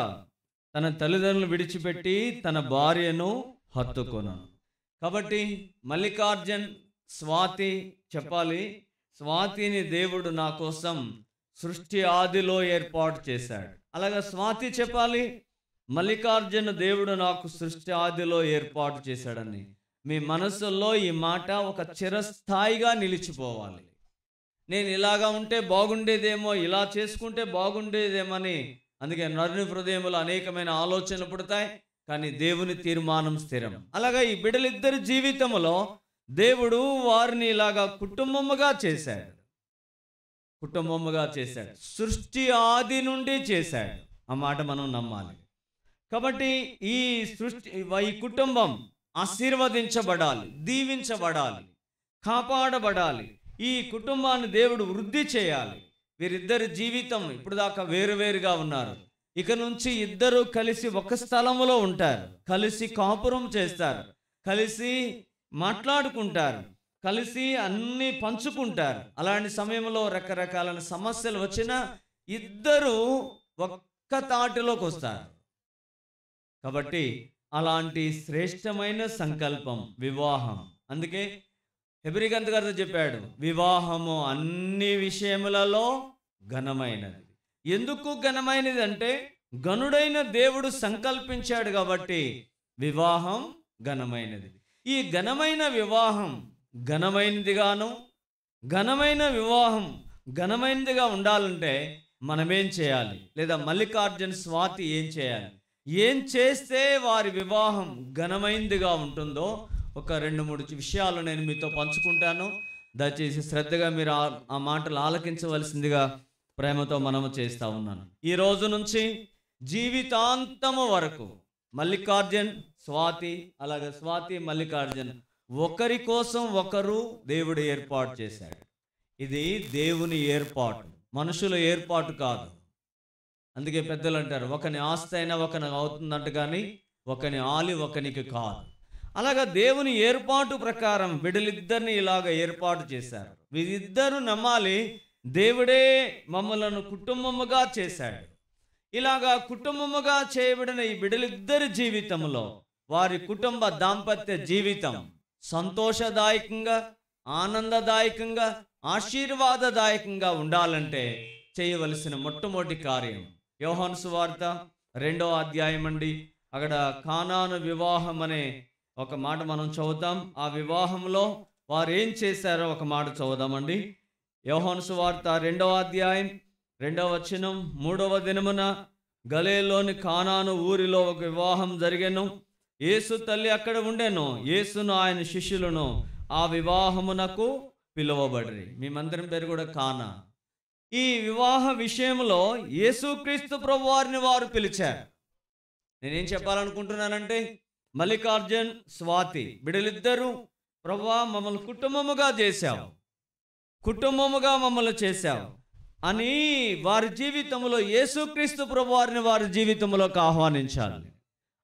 తన తల్లిదండ్రులను విడిచిపెట్టి తన భార్యను హత్తుకొనను. కాబట్టి మల్లికార్జున్ స్వాతి చెప్పాలి, స్వాతిని దేవుడు నా కోసం సృష్టి ఆదిలో ఏర్పాటు చేశాడు. అలాగా స్వాతి చెప్పాలి, మల్లికార్జున దేవుడు నాకు సృష్టి ఆదిలో ఏర్పాటు చేశాడని మీ మనసులో ఈ మాట ఒక చిరస్థాయిగా నిలిచిపోవాలి. నేను ఇలాగా ఉంటే బాగుండేదేమో, ఇలా చేసుకుంటే బాగుండేదేమని. అందుకే నరుని హృదయంలో అనేకమైన ఆలోచనలు పుడతాయి, కానీ దేవుని తీర్మానం స్థిరం. అలాగా ఈ బిడ్డలిద్దరి జీవితంలో దేవుడు వారిని ఇలాగా కుటుంబముగా చేశాడు. సృష్టి ఆది నుండి చేశాడు. ఆ మాట మనం నమ్మాలి. కాబట్టి ఈ కుటుంబం ఆశీర్వదించబడాలి, దీవించబడాలి, కాపాడబడాలి. ఈ కుటుంబాన్ని దేవుడు వృద్ధి చేయాలి. వీరిద్దరి జీవితం ఇప్పుడు దాకా వేరువేరుగా ఉన్నారు. ఇక నుంచి ఇద్దరు కలిసి ఒక స్థలములో ఉంటారు, కలిసి కాపురం చేస్తారు, కలిసి మాట్లాడుకుంటారు, కలిసి అన్ని పంచుకుంటారు. అలాంటి సమయంలో రకరకాల సమస్యలు వచ్చినా ఇద్దరు ఒక్క తాటిలోకి వస్తారు. కాబట్టి అలాంటి శ్రేష్టమైన సంకల్పం వివాహం. అందుకే హెబ్రీ గ్రంథకర్త చెప్పాడు, వివాహము అన్ని విషయములలో ఘనమైనది. ఎందుకు ఘనమైనది అంటే ఘనుడైన దేవుడు సంకల్పించాడు కాబట్టి వివాహం ఘనమైనది. ఈ ఘనమైన వివాహం ఘనమైనదిగాను, ఘనమైన వివాహం ఘనమైనదిగా ఉండాలంటే మనమేం చేయాలి, లేదా మల్లికార్జున స్వాతి ఏం చేయాలి, ఏం చేస్తే వారి వివాహం ఘనమైనదిగా ఉంటుందో ఒక 2-3 విషయాలు నేను మీతో పంచుకుంటాను. దయచేసి శ్రద్ధగా మీరు ఆ మాటలు ఆలకించవలసిందిగా ప్రేమతో మనము చేస్తూ ఉన్నాను. ఈ రోజు నుంచి జీవితాంతము వరకు మల్లికార్జున్ స్వాతి, అలాగే స్వాతి మల్లికార్జున్ ఒకరి కోసం ఒకరు దేవుడు ఏర్పాటు చేశాడు. ఇది దేవుని ఏర్పాటు, మనుషుల ఏర్పాటు కాదు. అందుకే పెద్దలు అంటారు, ఒకని ఆస్తి అయినా ఒకనికి అవుతుందంట కానీ ఒకని ఆలి ఒకనికి కాదు. అలాగా దేవుని ఏర్పాటు ప్రకారం బిడ్డలిద్దరిని ఇలాగ ఏర్పాటు చేశారు. వీరిద్దరూ నమ్మాలి, దేవుడే మమ్మలను కుటుంబముగా చేశాడు. ఇలాగా కుటుంబముగా చేయబడిన ఈ బిడ్డలిద్దరి జీవితంలో వారి కుటుంబ దాంపత్య జీవితం సంతోషదాయకంగా, ఆనందదాయకంగా, ఆశీర్వాదదాయకంగా ఉండాలంటే చేయవలసిన మొట్టమొదటి కార్యం యోహాను సువార్త 2వ అధ్యాయం అండి. అక్కడ కానాను వివాహం అనే ఒక మాట మనం చదువుతాం. ఆ వివాహంలో వారు ఏం చేశారో ఒక మాట చదువుదామండి. యోహాను సువార్త 2వ అధ్యాయం 2వ వచనం. 3వ దినమున గలిలయలోని కానాను ఊరిలో ఒక వివాహం జరిగెను. యేసు తల్లి అక్కడ ఉండెను. యేసును ఆయన శిష్యులను ఆ వివాహమునకు పిలువబడిరి. మేమందరం పేరు కూడా కానా. ఈ వివాహ విషయంలో యేసుక్రీస్తు ప్రభువారిని వారు పిలిచారు. నేనేం చెప్పాలనుకుంటున్నానంటే, మల్లికార్జున్ స్వాతి బిడ్డలిద్దరూ, ప్రభువా మమ్మల్ని కుటుంబముగా చేశావు, కుటుంబముగా మమ్మల్ని చేశావు అని వారి జీవితంలో యేసుక్రీస్తు ప్రభువారిని వారి జీవితంలోకి ఆహ్వానించాలి.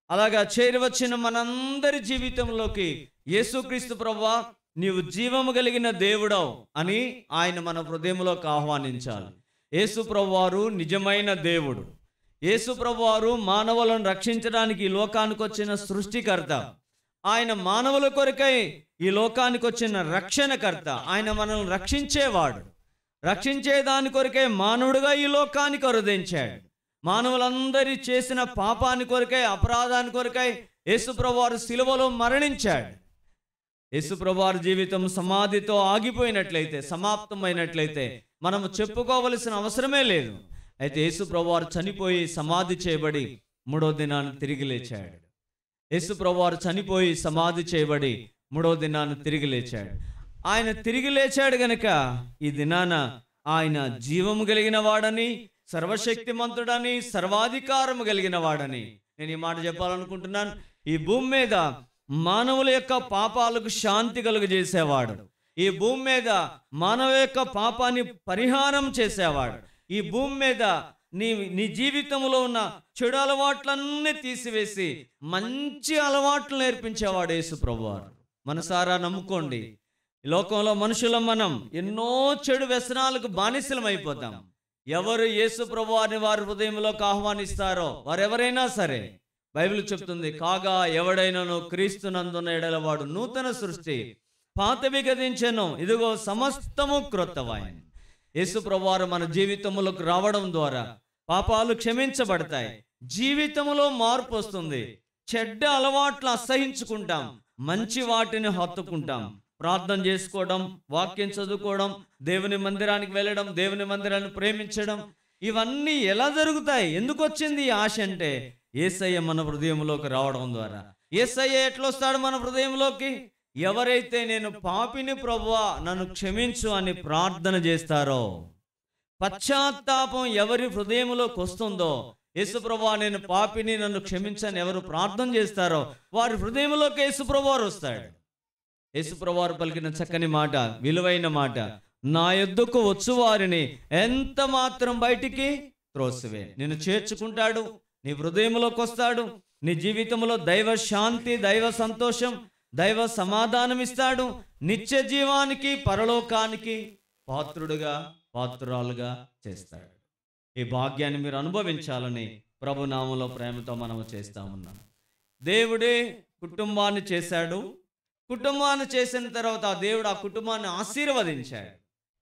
అలాగా చేరవచ్చిన మనందరి జీవితంలోకి యేసుక్రీస్తు ప్రభువా నీవు జీవము కలిగిన దేవుడవు అని ఆయన మన హృదయంలోకి ఆహ్వానించాలి. యేసు ప్రభువారు నిజమైన దేవుడు. యేసు ప్రభువారు మానవులను రక్షించడానికి ఈ లోకానికి వచ్చిన సృష్టికర్త. ఆయన మానవుల కొరకై ఈ లోకానికి వచ్చిన రక్షణకర్త. ఆయన మనల్ని రక్షించేవాడు. రక్షించే దాని కొరకై మానవుడిగా ఈ లోకానికి అరుదించాడు. మానవులందరి చేసిన పాపాని కొరకై, అపరాధాని కొరకై యేసు ప్రభువారు శిలువలో మరణించాడు. యేసు ప్రభువారి జీవితం సమాధితో ఆగిపోయినట్లయితే, సమాప్తమైనట్లయితే మనము చెప్పుకోవలసిన అవసరమే లేదు. అయితే యేసు ప్రభువారు చనిపోయి సమాధి చేయబడి 3వ దినాన్ని తిరిగి లేచాడు. యేసు ప్రభువారు చనిపోయి సమాధి చేయబడి 3వ దినాన్ని తిరిగి లేచాడు. ఆయన తిరిగి లేచాడు గనక ఈ దినాన ఆయన జీవము కలిగిన వాడని, సర్వశక్తిమంతుడని, సర్వాధికారము కలిగిన వాడని నేను ఈ మాట చెప్పాలనుకుంటున్నాను. ఈ భూమి మీద మానవుల యొక్క పాపాలకు శాంతి కలుగజేసేవాడు. ఈ భూమి మీద మానవ యొక్క పాపాన్ని పరిహారం చేసేవాడు. ఈ భూమి మీద నీ జీవితంలో ఉన్న చెడు అలవాట్లన్నీ తీసివేసి మంచి అలవాట్లు నేర్పించేవాడు యేసు ప్రభువారు. మనసారా నమ్ముకోండి, ఈ లోకంలో మనుషులం మనం ఎన్నో చెడు వ్యసనాలకు బానిసలం అయిపోతాం. ఎవరు యేసు ప్రభువారిని వారి హృదయంలోకి ఆహ్వానిస్తారో వారెవరైనా సరే, బైబిల్ చెప్తుంది, కాగా ఎవడైనాను క్రీస్తునందున్న ఎడల వాడు నూతన సృష్టి, పాతవి గతించెను, ఇదిగో సమస్తము క్రొత్తవాయెను. యేసు ప్రభువారు మన జీవితంలోకి రావడం ద్వారా పాపాలు క్షమించబడతాయి, జీవితంలో మార్పు వస్తుంది. చెడ్డ అలవాట్లు అసహించుకుంటాం, మంచి వాటిని హత్తుకుంటాం. ప్రార్థన చేసుకోవడం, వాక్యం చదువుకోవడం, దేవుని మందిరానికి వెళ్ళడం, దేవుని మందిరాన్ని ప్రేమించడం, ఇవన్నీ ఎలా జరుగుతాయి? ఎందుకు వచ్చింది ఈ ఆశ అంటే యేసయ్య మన హృదయంలోకి రావడం ద్వారా. యేసయ్య ఎట్లొస్తాడు మన హృదయంలోకి? ఎవరైతే నేను పాపిని ప్రభువా నన్ను క్షమించు అని ప్రార్థన చేస్తారో, పశ్చాత్తాపం ఎవరి హృదయంలోకి వస్తుందో, యేసు ప్రభువా నేను పాపిని నన్ను క్షమించని ఎవరు ప్రార్థన చేస్తారో వారి హృదయంలోకి యేసు ప్రభువారు వస్తాడు. యేసు ప్రభువారు పలికిన చక్కని మాట, విలువైన మాట, నా యొద్దకు వచ్చు వారిని ఎంత మాత్రం బయటికి త్రోసివే. నిన్ను చేర్చుకుంటాడు, నీ హృదయంలోకి వస్తాడు, నీ జీవితంలో దైవ శాంతి, దైవ సంతోషం, దైవ సమాధానం ఇస్తాడు, నిత్య జీవానికి, పరలోకానికి పాత్రుడుగా, పాత్రురాలుగా చేస్తాడు. ఈ భాగ్యాన్ని మీరు అనుభవించాలని ప్రభునామంలో ప్రేమతో మనము చేస్తా ఉన్నాం. దేవుడే కుటుంబాన్ని చేశాడు. కుటుంబాన్ని చేసిన తర్వాత దేవుడు ఆ కుటుంబాన్ని ఆశీర్వదించాడు.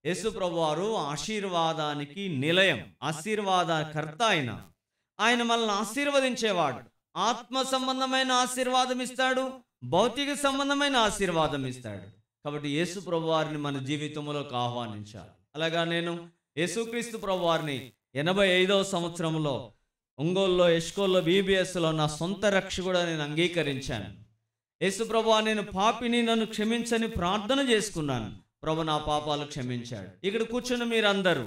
యేసు ప్రభువారు ఆశీర్వాదానికి నిలయం, ఆశీర్వాదకర్త. ఆయన మనల్ని ఆశీర్వదించేవాడు. ఆత్మ సంబంధమైన ఆశీర్వాదం ఇస్తాడు, భౌతిక సంబంధమైన ఆశీర్వాదం ఇస్తాడు. కాబట్టి యేసు ప్రభువారిని మన జీవితంలోకి ఆహ్వానించాలి. అలాగా నేను యేసుక్రీస్తు ప్రభువారిని 85వ సంవత్సరంలో ఒంగోలులో, ఎష్కోల్లో, బీబీఎస్లో నా సొంత రక్షకుడుగా నేను అంగీకరించాను. యేసు ప్రభువా నేను పాపిని నన్ను క్షమించని ప్రార్థన చేసుకున్నాను. ప్రభు నా పాపాలు క్షమించాడు. ఇక్కడ కూర్చున్న మీరందరూ,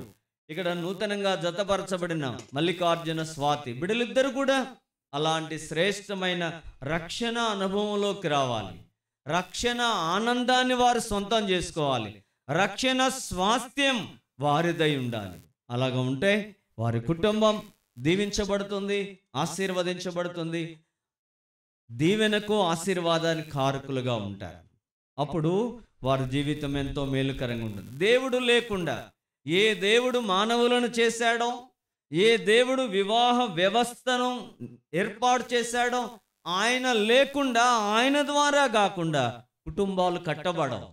ఇక్కడ నూతనంగా జతపరచబడిన మల్లికార్జున, స్వాతి బిడ్డలిద్దరు కూడా అలాంటి శ్రేష్టమైన రక్షణ అనుభవంలోకి రావాలి. రక్షణ ఆనందాన్ని వారు సొంతం చేసుకోవాలి. రక్షణ స్వాస్థ్యం వారిదై ఉండాలి. అలాగ ఉంటే వారి కుటుంబం దీవించబడుతుంది, ఆశీర్వదించబడుతుంది, దీవెనకు ఆశీర్వాదానికి కారకులుగా ఉంటారు. అప్పుడు వారి జీవితం ఎంతో మేలుకరంగా ఉంటుంది. దేవుడు లేకుండా, ఏ దేవుడు మానవులను చేశాడో, ఏ దేవుడు వివాహ వ్యవస్థను ఏర్పాటు చేశాడో, ఆయన లేకుండా, ఆయన ద్వారా కాకుండా కుటుంబాలు కట్టబడవు.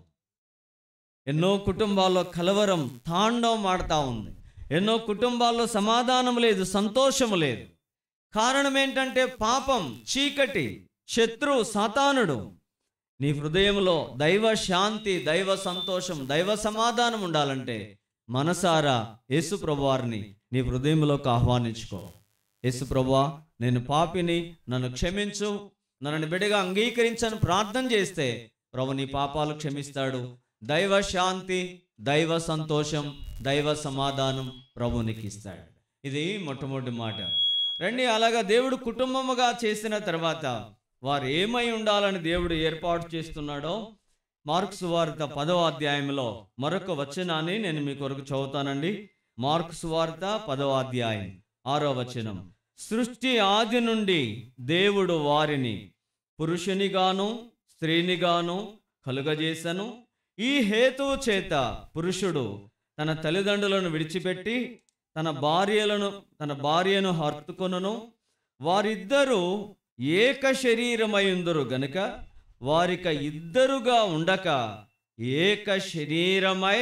ఎన్నో కుటుంబాల్లో కలవరం తాండవం ఆడుతూ ఉంది. ఎన్నో కుటుంబాల్లో సమాధానం లేదు, సంతోషం లేదు. కారణం ఏంటంటే పాపం, చీకటి, శత్రువు, సాతానుడు. నీ హృదయంలో దైవ శాంతి, దైవ సంతోషం, దైవ సమాధానం ఉండాలంటే మనసారా యేసు ప్రభువారిని నీ హృదయంలోకి ఆహ్వానించుకో. యేసు ప్రభువా నేను పాపిని, నన్ను క్షమించు, నన్ను బిడ్డగా అంగీకరించని ప్రార్థన చేస్తే ప్రభు నీ పాపాలు క్షమిస్తాడు. దైవ శాంతి, దైవ సంతోషం, దైవ సమాధానం ప్రభు నీకు ఇస్తాడు. ఇది మొట్టమొదటి మాట. రండి, అలాగా దేవుడు కుటుంబముగా చేసిన తర్వాత వారు ఏమై ఉండాలని దేవుడు ఏర్పాటు చేస్తున్నాడో మార్కు సువార్త 10వ అధ్యాయంలో మరొక వచనాన్ని నేను మీ కొరకు చదువుతానండి. మార్కు సువార్త 10వ అధ్యాయం 6వ వచనం. సృష్టి ఆది నుండి దేవుడు వారిని పురుషునిగాను స్త్రీనిగాను కలుగజేసను. ఈ హేతువు చేత పురుషుడు తన తల్లిదండ్రులను విడిచిపెట్టి తన భార్యను హత్తుకొనును. వారిద్దరూ ఏక శరీరమైందురు గనుక వారిక ఇద్దరుగా ఉండక ఏక శరీరమై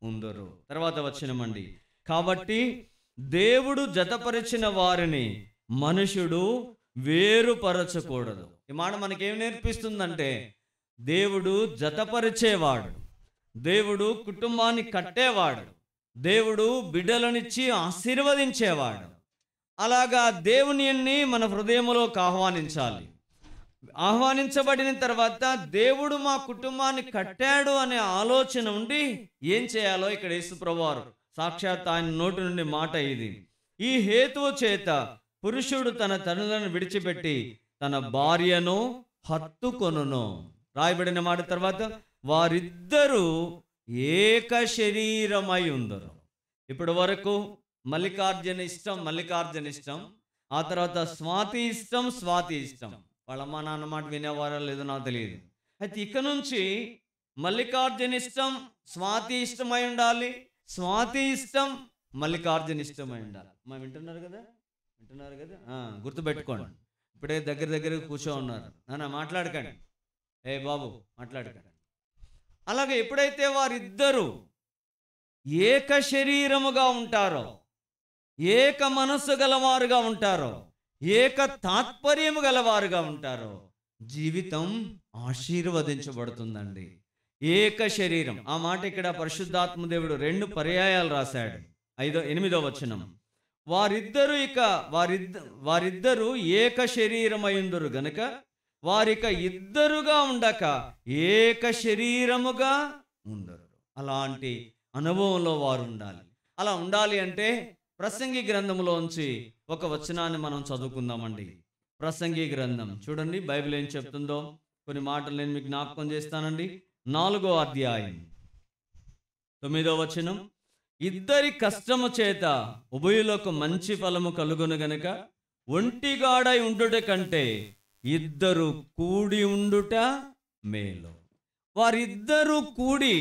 ఉందరు. తర్వాత వచనమండి. కాబట్టి దేవుడు జతపరిచిన వారిని మనుషుడు వేరుపరచకూడదు. ఈ మాట మనకేం నేర్పిస్తుందంటే దేవుడు జతపరిచేవాడు, దేవుడు కుటుంబాన్ని కట్టేవాడు, దేవుడు బిడ్డలనిచ్చి ఆశీర్వదించేవాడు. అలాగా దేవుని మన హృదయంలోకి ఆహ్వానించాలి. ఆహ్వానించబడిన తర్వాత దేవుడు మా కుటుంబాన్ని కట్టాడు అనే ఆలోచన ఉండి ఏం చేయాలో ఇక్కడ యేసు ప్రభువారు సాక్షాత్ ఆయన నోటి నుండి మాట ఇది. ఈ హేతువు చేత పురుషుడు తన తల్లిదండ్రులను విడిచిపెట్టి తన భార్యను హత్తుకొనును. రాయబడిన మాట తర్వాత వారిద్దరూ ఏక శరీరమై ఉందరు. ఇప్పటి వరకు మల్లికార్జున ఇష్టం, ఆ తర్వాత స్వాతి ఇష్టం. వాళ్ళ అమ్మ నాన్న మాట వినేవారో లేదో నాకు తెలియదు. అయితే ఇక నుంచి మల్లికార్జున ఇష్టం స్వాతి ఇష్టమై ఉండాలి, స్వాతి ఇష్టం మల్లికార్జున ఇష్టమై ఉండాలి. వింటున్నారు కదా? గుర్తుపెట్టుకోండి. ఇప్పుడే దగ్గర కూర్చో ఉన్నారు. నాన్న మాట్లాడకండి, ఏ బాబు మాట్లాడకండి. అలాగే ఎప్పుడైతే వారిద్దరూ ఏక శరీరముగా ఉంటారో, ఏక మనస్సు గలవారుగా ఉంటారో, ఏక తాత్పర్యము గలవారుగా ఉంటారో జీవితం ఆశీర్వదించబడుతుందండి. ఏక శరీరం. ఆ మాట ఇక్కడ పరిశుద్ధాత్మ దేవుడు 2 పర్యాయాలు రాశాడు. 8వ వచనం, వారిద్దరూ ఏక శరీరమైందురు గనుక వారిక ఇద్దరుగా ఉండక ఏక శరీరముగా ఉండరు. అలాంటి అనుభవంలో వారు ఉండాలి. అలా ఉండాలి అంటే ప్రసంగి గ్రంథంలోంచి ఒక వచనాన్ని మనం చదువుకుందామండి. ప్రసంగి గ్రంథం చూడండి, బైబిల్ ఏం చెప్తుందో కొన్ని మాటలు నేను మీకు జ్ఞాపకం చేస్తానండి. 4వ అధ్యాయం 9వ వచనం, ఇద్దరి కష్టము చేత ఉభయులకు మంచి ఫలము కలుగును గనుక ఒంటిగాడై ఉండుట కంటే ఇద్దరు కూడి ఉండుట మేలు. వారిద్దరూ కూడి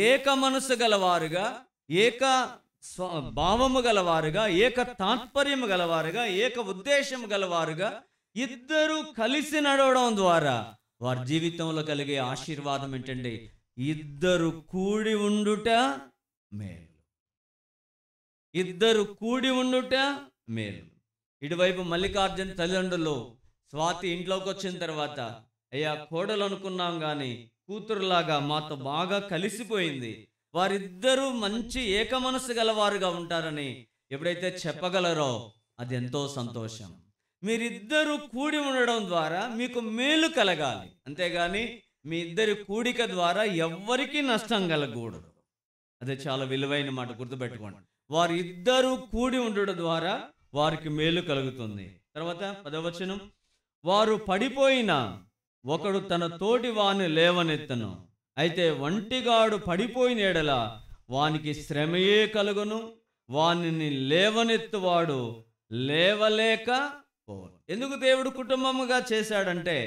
ఏక మనసు గలవారుగా, ఏక భావము గలవారుగా, ఏక తాత్పర్యము గలవారుగా, ఏక ఉద్దేశము గలవారుగా ఇద్దరు కలిసి నడవడం ద్వారా వారి జీవితంలో కలిగే ఆశీర్వాదం ఏంటంటే ఇద్దరు కూడి ఉండుట మేలు. ఇద్దరు కూడి ఉండుట మేలు. ఇటువైపు మల్లికార్జున తల్లిదండ్రులు స్వాతి ఇంట్లోకి వచ్చిన తర్వాత, అయ్యా కోడలు అనుకున్నాం కానీ కూతురులాగా మాతో బాగా కలిసిపోయింది, వారిద్దరూ మంచి ఏక మనసు గలవారుగా ఉంటారని ఎప్పుడైతే చెప్పగలరో అది ఎంతో సంతోషం. మీరిద్దరూ కూడి ఉండడం ద్వారా మీకు మేలు కలగాలి, అంతేగాని మీ ఇద్దరి కూడిక ద్వారా ఎవ్వరికీ నష్టం కలగకూడదు. అదే చాలా విలువైన మాట, గుర్తుపెట్టుకోండి. వారిద్దరూ కూడి ఉండడం ద్వారా వారికి మేలు కలుగుతుంది. తర్వాత 10వ వచనం, వారు పడిపోయినా ఒకడు తన తోటి వాని లేవనెత్తను, అయితే ఒంటిగాడు పడిపోయిన ఎడల వానికి శ్రమయే కలుగును, వానిని లేవనెత్తువాడు లేవలేక పోను. ఎందుకు దేవుడు కుటుంబముగా చేశాడంటే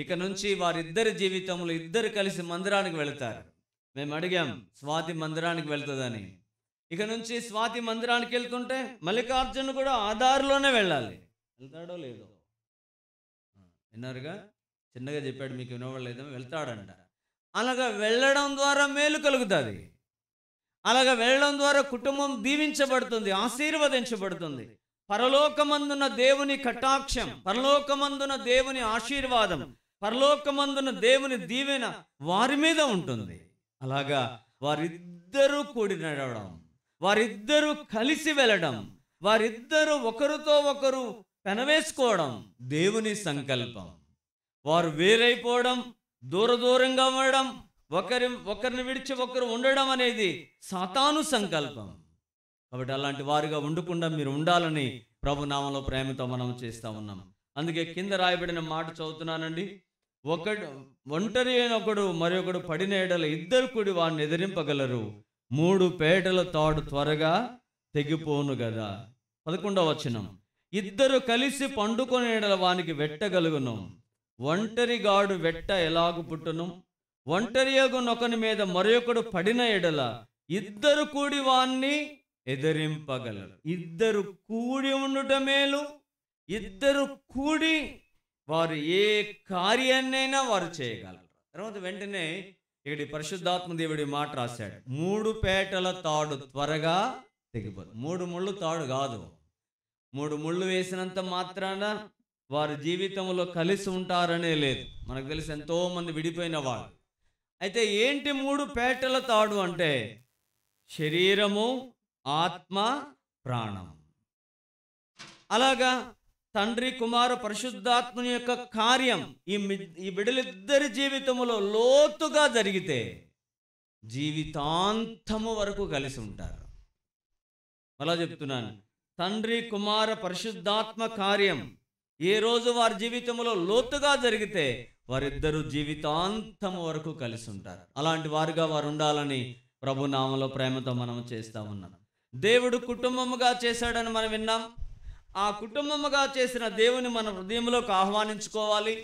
ఇక నుంచి వారిద్దరి జీవితంలో ఇద్దరు కలిసి మందిరానికి వెళతారు. మేము అడిగాం స్వాతి మందిరానికి వెళ్తుందని. ఇక నుంచి స్వాతి మందిరానికి వెళ్తుంటే మల్లికార్జున కూడా ఆధార్లోనే వెళ్ళాలి. వెళ్తాడో లేదో విన్నారుగా, చిన్నగా చెప్పాడు, మీకు వినవలేదో, వెళ్తాడంట. అలాగా వెళ్ళడం ద్వారా మేలు కలుగుతుంది. అలాగా వెళ్ళడం ద్వారా కుటుంబం దీవించబడుతుంది, ఆశీర్వదించబడుతుంది. పరలోకమందున దేవుని కటాక్షం, పరలోకమందున దేవుని ఆశీర్వాదం, పరలోకమందున దేవుని దీవెన వారి మీద ఉంటుంది. అలాగా వారిద్దరూ కూడి నడవడం, వారిద్దరూ కలిసి వెళ్ళడం, వారిద్దరూ ఒకరితో ఒకరు పెనవేసుకోవడం దేవుని సంకల్పం. వారు వేరైపోవడం, దూరంగా ఉండడం, ఒకరిని విడిచి ఒకరు ఉండడం అనేది సాతాను సంకల్పం. కాబట్టి అలాంటి వారుగా ఉండకుండా మీరు ఉండాలని ప్రభునామంలో ప్రేమతో మనం చేస్తూ ఉన్నాం. అందుకే కింద రాయబడిన మాట చదువుతున్నానండి. ఒంటరి అయిన ఒకడు మరొకడు పడిన ఎడల ఇద్దరు కూడి వాడిని ఎదిరింపగలరు, 3 పేటల తాడు త్వరగా తెగిపోను కదా. 11వ వచనం, ఇద్దరు కలిసి పండుకొని ఎడల వానికి వెట్టగలుగును, ఒంటరిగాడు వెట్ట ఎలాగు పుట్టును, ఒంటరియగునొకని మీద మరొకడు పడిన ఎడల ఇద్దరు కూడి వాణ్ణి ఎదిరింపగలరు. ఇద్దరు కూడి ఉండుట మేలు. ఇద్దరు కూడి వారు ఏ కార్యాన్నైనా వారు చేయగలరు. తర్వాత వెంటనే ఇక్కడ పరిశుద్ధాత్మ దేవుడి మాట రాశాడు, 3 పేటల తాడు త్వరగా తెగిపోదు. 3 ముళ్ళు తాడు కాదు. 3 ముళ్ళు వేసినంత మాత్రాన వారి జీవితంలో కలిసి ఉంటారనే లేదు. మనకు తెలిసి ఎంతో మంది విడిపోయిన వాళ్ళు. అయితే ఏంటి 3 పేటల తాడు అంటే శరీరము, ఆత్మ, ప్రాణం. అలాగా తండ్రి, కుమార, పరిశుద్ధాత్మని యొక్క కార్యం ఈ బిడ్డలిద్దరి జీవితంలో లోతుగా జరిగితే జీవితాంతము వరకు కలిసి ఉంటారు. అలా చెప్తున్నాను, తండ్రి, కుమార, పరిశుద్ధాత్మ కార్యం ఏ రోజు వారి జీవితంలో లోతుగా జరిగితే వారిద్దరూ జీవితాంతము వరకు కలిసి ఉంటారు. అలాంటి వారుగా వారు ఉండాలని ప్రభునామలో ప్రేమతో మనం చేస్తూ ఉన్నాం. దేవుడు కుటుంబముగా చేశాడని మనం విన్నాం. ఆ కుటుంబముగా చేసిన దేవుని మన హృదయంలోకి ఆహ్వానించుకోవాలి.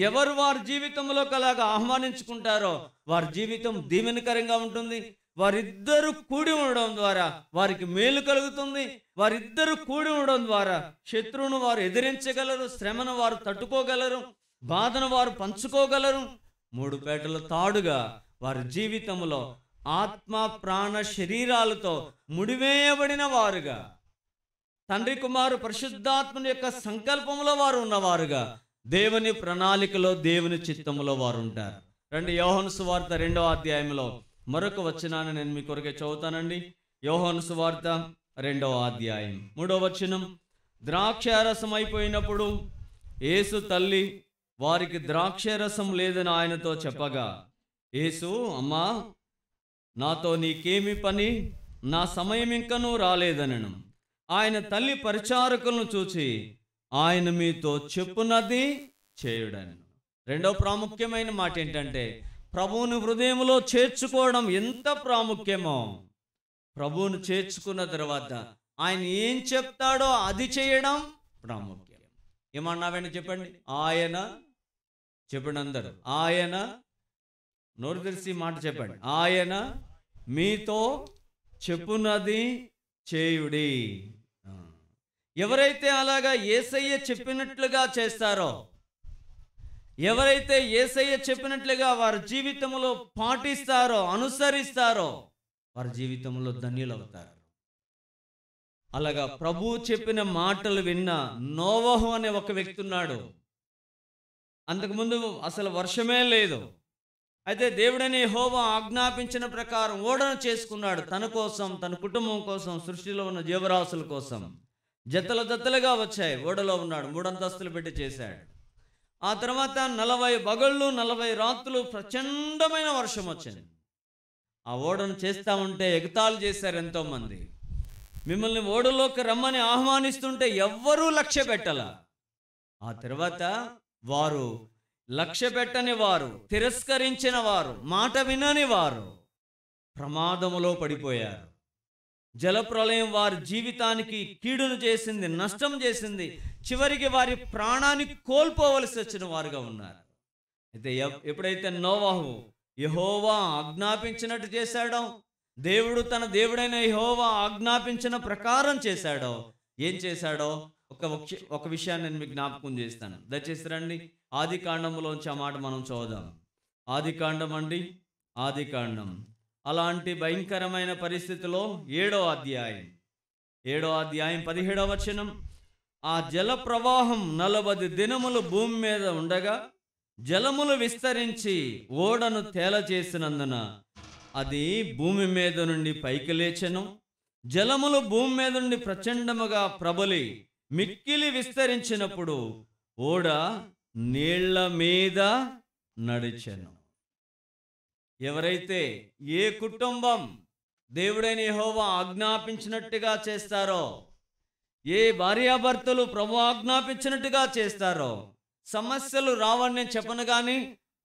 ఎవరు వారి జీవితంలోకి అలాగా ఆహ్వానించుకుంటారో వారి జీవితం దీవెనకరంగా ఉంటుంది. వారిద్దరూ కూడి ఉండడం ద్వారా వారికి మేలు కలుగుతుంది. వారిద్దరూ కూడి ఉండడం ద్వారా శత్రువును వారు ఎదిరించగలరు, శ్రమను వారు తట్టుకోగలరు, బాధను వారు పంచుకోగలరు. 3 పేటల తాడుగా వారి జీవితంలో ఆత్మ, ప్రాణ, శరీరాలతో ముడివేయబడిన వారుగా, తండ్రి, కుమారు, పరిశుద్ధాత్మని యొక్క సంకల్పంలో వారు ఉన్నవారుగా, దేవుని ప్రణాళికలో, దేవుని చిత్తములో వారు ఉంటారు. రండి, యోహాను సువార్త 2వ అధ్యాయంలో మరొక వచనాన్ని నేను మీ కొరకే చదువుతానండి. యోహాను సువార్త 2వ అధ్యాయం 3వ వచనం. ద్రాక్షారసం అయిపోయినప్పుడు యేసు తల్లి వారికి ద్రాక్షారసం లేదని ఆయనతో చెప్పగా, యేసు, అమ్మా, నాతో నీకేమి పని, నా సమయం ఇంకనూ రాలేదనను. ఆయన తల్లి పరిచారకులను చూచి, ఆయన మీతో చెప్పునది చేయుడని. రెండవ ప్రాముఖ్యమైన మాట ఏంటంటే, ప్రభువుని హృదయంలో చేర్చుకోవడం ఎంత ప్రాముఖ్యమో, ప్రభువును చేర్చుకున్న తర్వాత ఆయన ఏం చెప్తాడో అది చేయడం ప్రాముఖ్యం. ఏమన్నావని చెప్పండి. ఆయన చెప్పండి అందరూ. ఆయన, నోరు తెరిచి మాట చెప్పండి. ఆయన మీతో చెప్పునది చేయుడి. ఎవరైతే అలాగా యేసయ్య చెప్పినట్లుగా చేస్తారో, ఎవరైతే యేసయ్య చెప్పినట్లుగా వారి జీవితంలో పాటిస్తారో, అనుసరిస్తారో, వారి జీవితంలో ధన్యులవుతారు. అలాగా ప్రభువు చెప్పిన మాటలు విన్న నోవహు అనే ఒక వ్యక్తి ఉన్నాడు. అంతకుముందు అసలు వర్షమే లేదు. అయితే దేవుడని యెహోవా ఆజ్ఞాపించిన ప్రకారం ఓడను చేసుకున్నాడు. తన కోసం, తన కుటుంబం కోసం, సృష్టిలో ఉన్న జీవరాశుల కోసం. జతల జతలుగా వచ్చాయి. ఓడలో ఉన్నాడు. 3 అంతస్తులు పెట్టి చేశాడు. ఆ తర్వాత 40 పగళ్ళు 40 రాత్రులు ప్రచండమైన వర్షం వచ్చింది. ఆ ఓడను చేస్తూ ఉంటే ఎగతాళి చేశారు ఎంతోమంది. మిమ్మల్ని ఓడలోకి రమ్మని ఆహ్వానిస్తుంటే ఎవ్వరూ లక్ష్య పెట్టాల. ఆ తర్వాత వారు లక్ష్య పెట్టని వారు, తిరస్కరించిన వారు, మాట వినని వారు ప్రమాదములో పడిపోయారు. జలప్రలయం వారి జీవితానికి కీడును చేసింది, నష్టం చేసింది. చివరికి వారి ప్రాణాన్ని కోల్పోవలసి వచ్చిన వారుగా ఉన్నారు. అయితే ఎప్పుడైతే నోవహు యెహోవా ఆజ్ఞాపించినట్టు చేశాడో, దేవుడు తన దేవుడైన యెహోవా ఆజ్ఞాపించిన ప్రకారం చేశాడో, ఏం చేశాడో ఒక విషయాన్ని నేను మీకు జ్ఞాపకం చేస్తాను. దయచేసి రండి, ఆది కాండంలోంచి ఆ మాట మనం చూద్దాం. ఆది కాండం అండి, ఆది కాండం. అలాంటి భయంకరమైన పరిస్థితిలో 7వ అధ్యాయం 17వ వచనం. ఆ జల ప్రవాహం 40 దినములు భూమి మీద ఉండగా జలములు విస్తరించి ఓడను తేలచేసినందున అది భూమి మీద నుండి పైకి లేచెను. జలములు భూమి మీద నుండి ప్రచండముగా ప్రబలి మిక్కిలి విస్తరించినప్పుడు ఓడ నీళ్ల మీద నడిచెను. ఎవరైతే, ఏ కుటుంబం దేవుడైన యెహోవా ఆజ్ఞాపించినట్టుగా చేస్తారో, ఏ భార్యాభర్తలు ప్రభు ఆజ్ఞాపించినట్టుగా చేస్తారో, సమస్యలు రావని నేను చెప్పను కానీ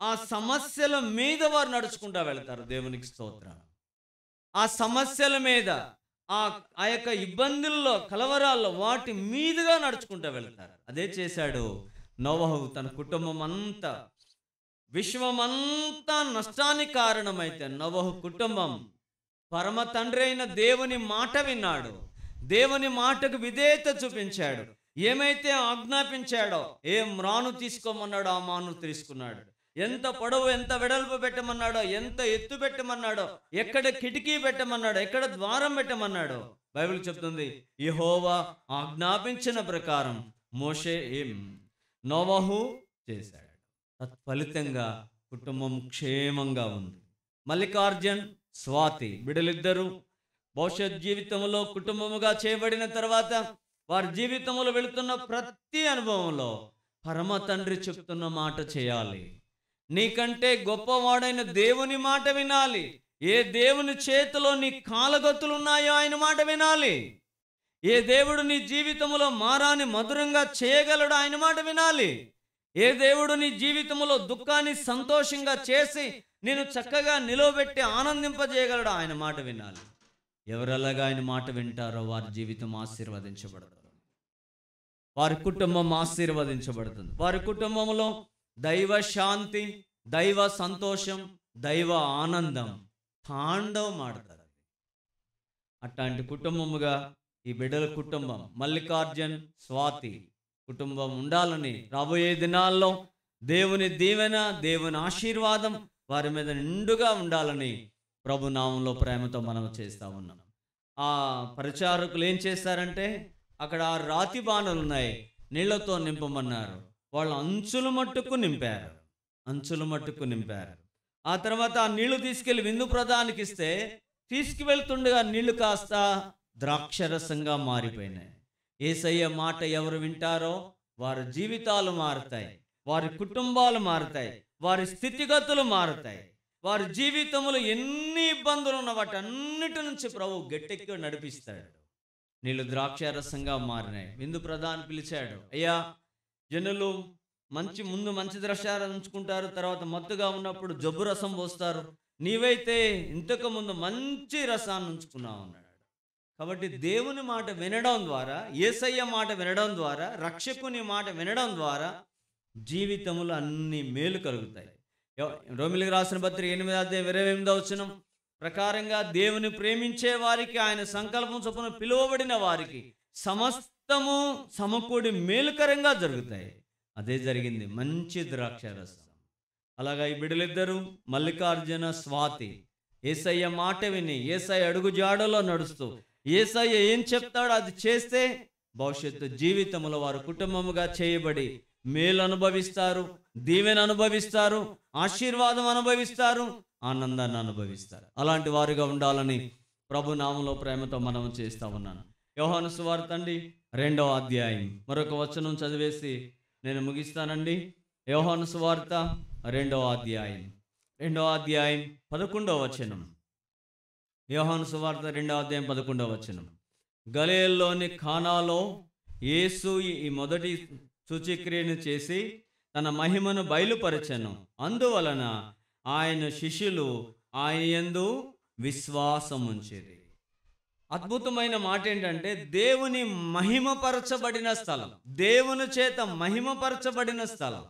ఆ సమస్యల మీద వారు నడుచుకుంటూ వెళ్తారు. దేవునికి స్తోత్రం. ఆ సమస్యల మీద, ఆ యొక్క ఇబ్బందుల్లో, కలవరాల్లో, వాటి మీదుగా నడుచుకుంటూ వెళ్తారు. అదే చేశాడు నోవహు. తన కుటుంబం అంతా, విశ్వమంతా నష్టానికి కారణమైతే నోవహు కుటుంబం పరమ తండ్రి అయిన దేవుని మాట విన్నాడు. దేవుని మాటకు విధేయత చూపించాడు. ఏమైతే ఆజ్ఞాపించాడో, ఏ మ్రాను తీసుకోమన్నాడో ఆ మాను తీసుకున్నాడు. ఎంత పొడవు, ఎంత వెడల్పు పెట్టమన్నాడో, ఎంత ఎత్తు పెట్టమన్నాడో, ఎక్కడ కిటికీ పెట్టమన్నాడో, ఎక్కడ ద్వారం పెట్టమన్నాడో బైబిల్ చెప్తుంది. యెహోవా ఆజ్ఞాపించిన ప్రకారం మోషే నోవహు చేశాడు. తత్ఫలితంగా కుటుంబం క్షేమంగా ఉంది. మల్లికార్జున్, స్వాతి బిడ్డలిద్దరూ భవిష్యత్ జీవితంలో కుటుంబముగా చేయబడిన తర్వాత వారి జీవితంలో వెళుతున్న ప్రతి అనుభవంలో పరమ తండ్రి చెప్తున్న మాట చేయాలి. నీకంటే గొప్పవాడైన దేవుని మాట వినాలి. ఏ దేవుని చేతిలో నీ కాలగొత్తులు ఉన్నాయో ఆయన మాట వినాలి. ఏ దేవుడు నీ జీవితంలో మారాన్ని మధురంగా చేయగలడు ఆయన మాట వినాలి. ఏ దేవుడు నీ జీవితంలో దుఃఖాన్ని సంతోషంగా చేసి నేను చక్కగా నిలవబెట్టి ఆనందింపజేయగలడు ఆయన మాట వినాలి. ఎవరెలాగా ఆయన మాట వింటారో వారి జీవితం ఆశీర్వదించబడుతుంది, వారి కుటుంబం ఆశీర్వదించబడుతుంది. వారి కుటుంబంలో దైవ శాంతి, దైవ సంతోషం, దైవ ఆనందం తాండవం ఆడతారు. అట్లాంటి కుటుంబముగా ఈ బిడ్డల కుటుంబం, మల్లికార్జున్, స్వాతి కుటుంబం ఉండాలని, రాబోయే దినాల్లో దేవుని దీవెన, దేవుని ఆశీర్వాదం వారి మీద నిండుగా ఉండాలని ప్రభు నామంలో ప్రేమతో మనం చేస్తూ ఉన్నాం. ఆ పరిచారకులు ఏం చేస్తారంటే, అక్కడ రాతి బాణలు ఉన్నాయి, నీళ్లతో నింపమన్నారు. వాళ్ళు అంచుల మట్టుకు నింపారు. ఆ తర్వాత ఆ నీళ్లు తీసుకెళ్లి విందు ప్రధానికి ఇస్తే తీసుకువెళ్తుండగా నీళ్లు కాస్త ద్రాక్షరసంగా మారిపోయినాయి. యేసయ్య మాట ఎవరు వింటారో వారి జీవితాలు మారుతాయి, వారి కుటుంబాలు మారుతాయి, వారి స్థితిగతులు మారుతాయి. వారి జీవితంలో ఎన్ని ఇబ్బందులు ఉన్న వాటన్నిటి నుంచి ప్రభు గట్టెక్కి నడిపిస్తాడు. నీళ్ళు ద్రాక్షారసంగా మారినాయి. విందు ప్రధాని పిలిచాడు, అయ్యా జనులు ముందు మంచి ద్రాక్షారసం ఉంచుకుంటారు, తర్వాత మత్తుగా ఉన్నప్పుడు జబ్బు రసం పోస్తారు, నీవైతే ఇంతకు ముందు మంచి రసాన్ని ఉంచుకున్నావు అన్నాడు. కాబట్టి దేవుని మాట వినడం ద్వారా, యేసయ్య మాట వినడం ద్వారా, రక్షకుని మాట వినడం ద్వారా జీవితంలో అన్ని మేలు కలుగుతాయి. రోమిలికి రాసిన పత్రిక 8:28 ప్రకారంగా దేవుని ప్రేమించే వారికి, ఆయన సంకల్పం చొప్పున పిలువబడిన వారికి సమస్తము సమకూడి మేలుకరంగా జరుగుతాయి. అదే జరిగింది, మంచి ద్రాక్షారసం. అలాగా ఈ బిడ్డలిద్దరూ మల్లికార్జున, స్వాతి యేసయ్య మాట విని, యేసయ్య అడుగు జాడలో నడుస్తూ, యేసయ్య ఏం చెప్తాడో అది చేస్తే భవిష్యత్తు జీవితంలో వారు కుటుంబముగా చేయబడి మేలు అనుభవిస్తారు, దీవెన అనుభవిస్తారు, ఆశీర్వాదం అనుభవిస్తారు, ఆనందాన్ని అనుభవిస్తారు. అలాంటి వారిగా ఉండాలని ప్రభు నామములో ప్రేమతో మనం చేస్తా ఉన్నాను. యోహాను సువార్త 2వ అధ్యాయం మరొక వచనం చదివేసి నేను ముగిస్తానండి. యోహాను సువార్త 2వ అధ్యాయం 11వ వచనం. యోహాను సువార్త 2వ అధ్యాయం 11వ వచనం. గలిలయలోని కానాలో యేసు ఈ మొదటి సూచక్రియను చేసి తన మహిమను బయలుపరచెను. అందువలన ఆయన శిష్యులు ఆయన యందు విశ్వాసం ఉంచిరి. అద్భుతమైన మాట ఏంటంటే, దేవుని మహిమపరచబడిన స్థలం, దేవుని చేత మహిమపరచబడిన స్థలం,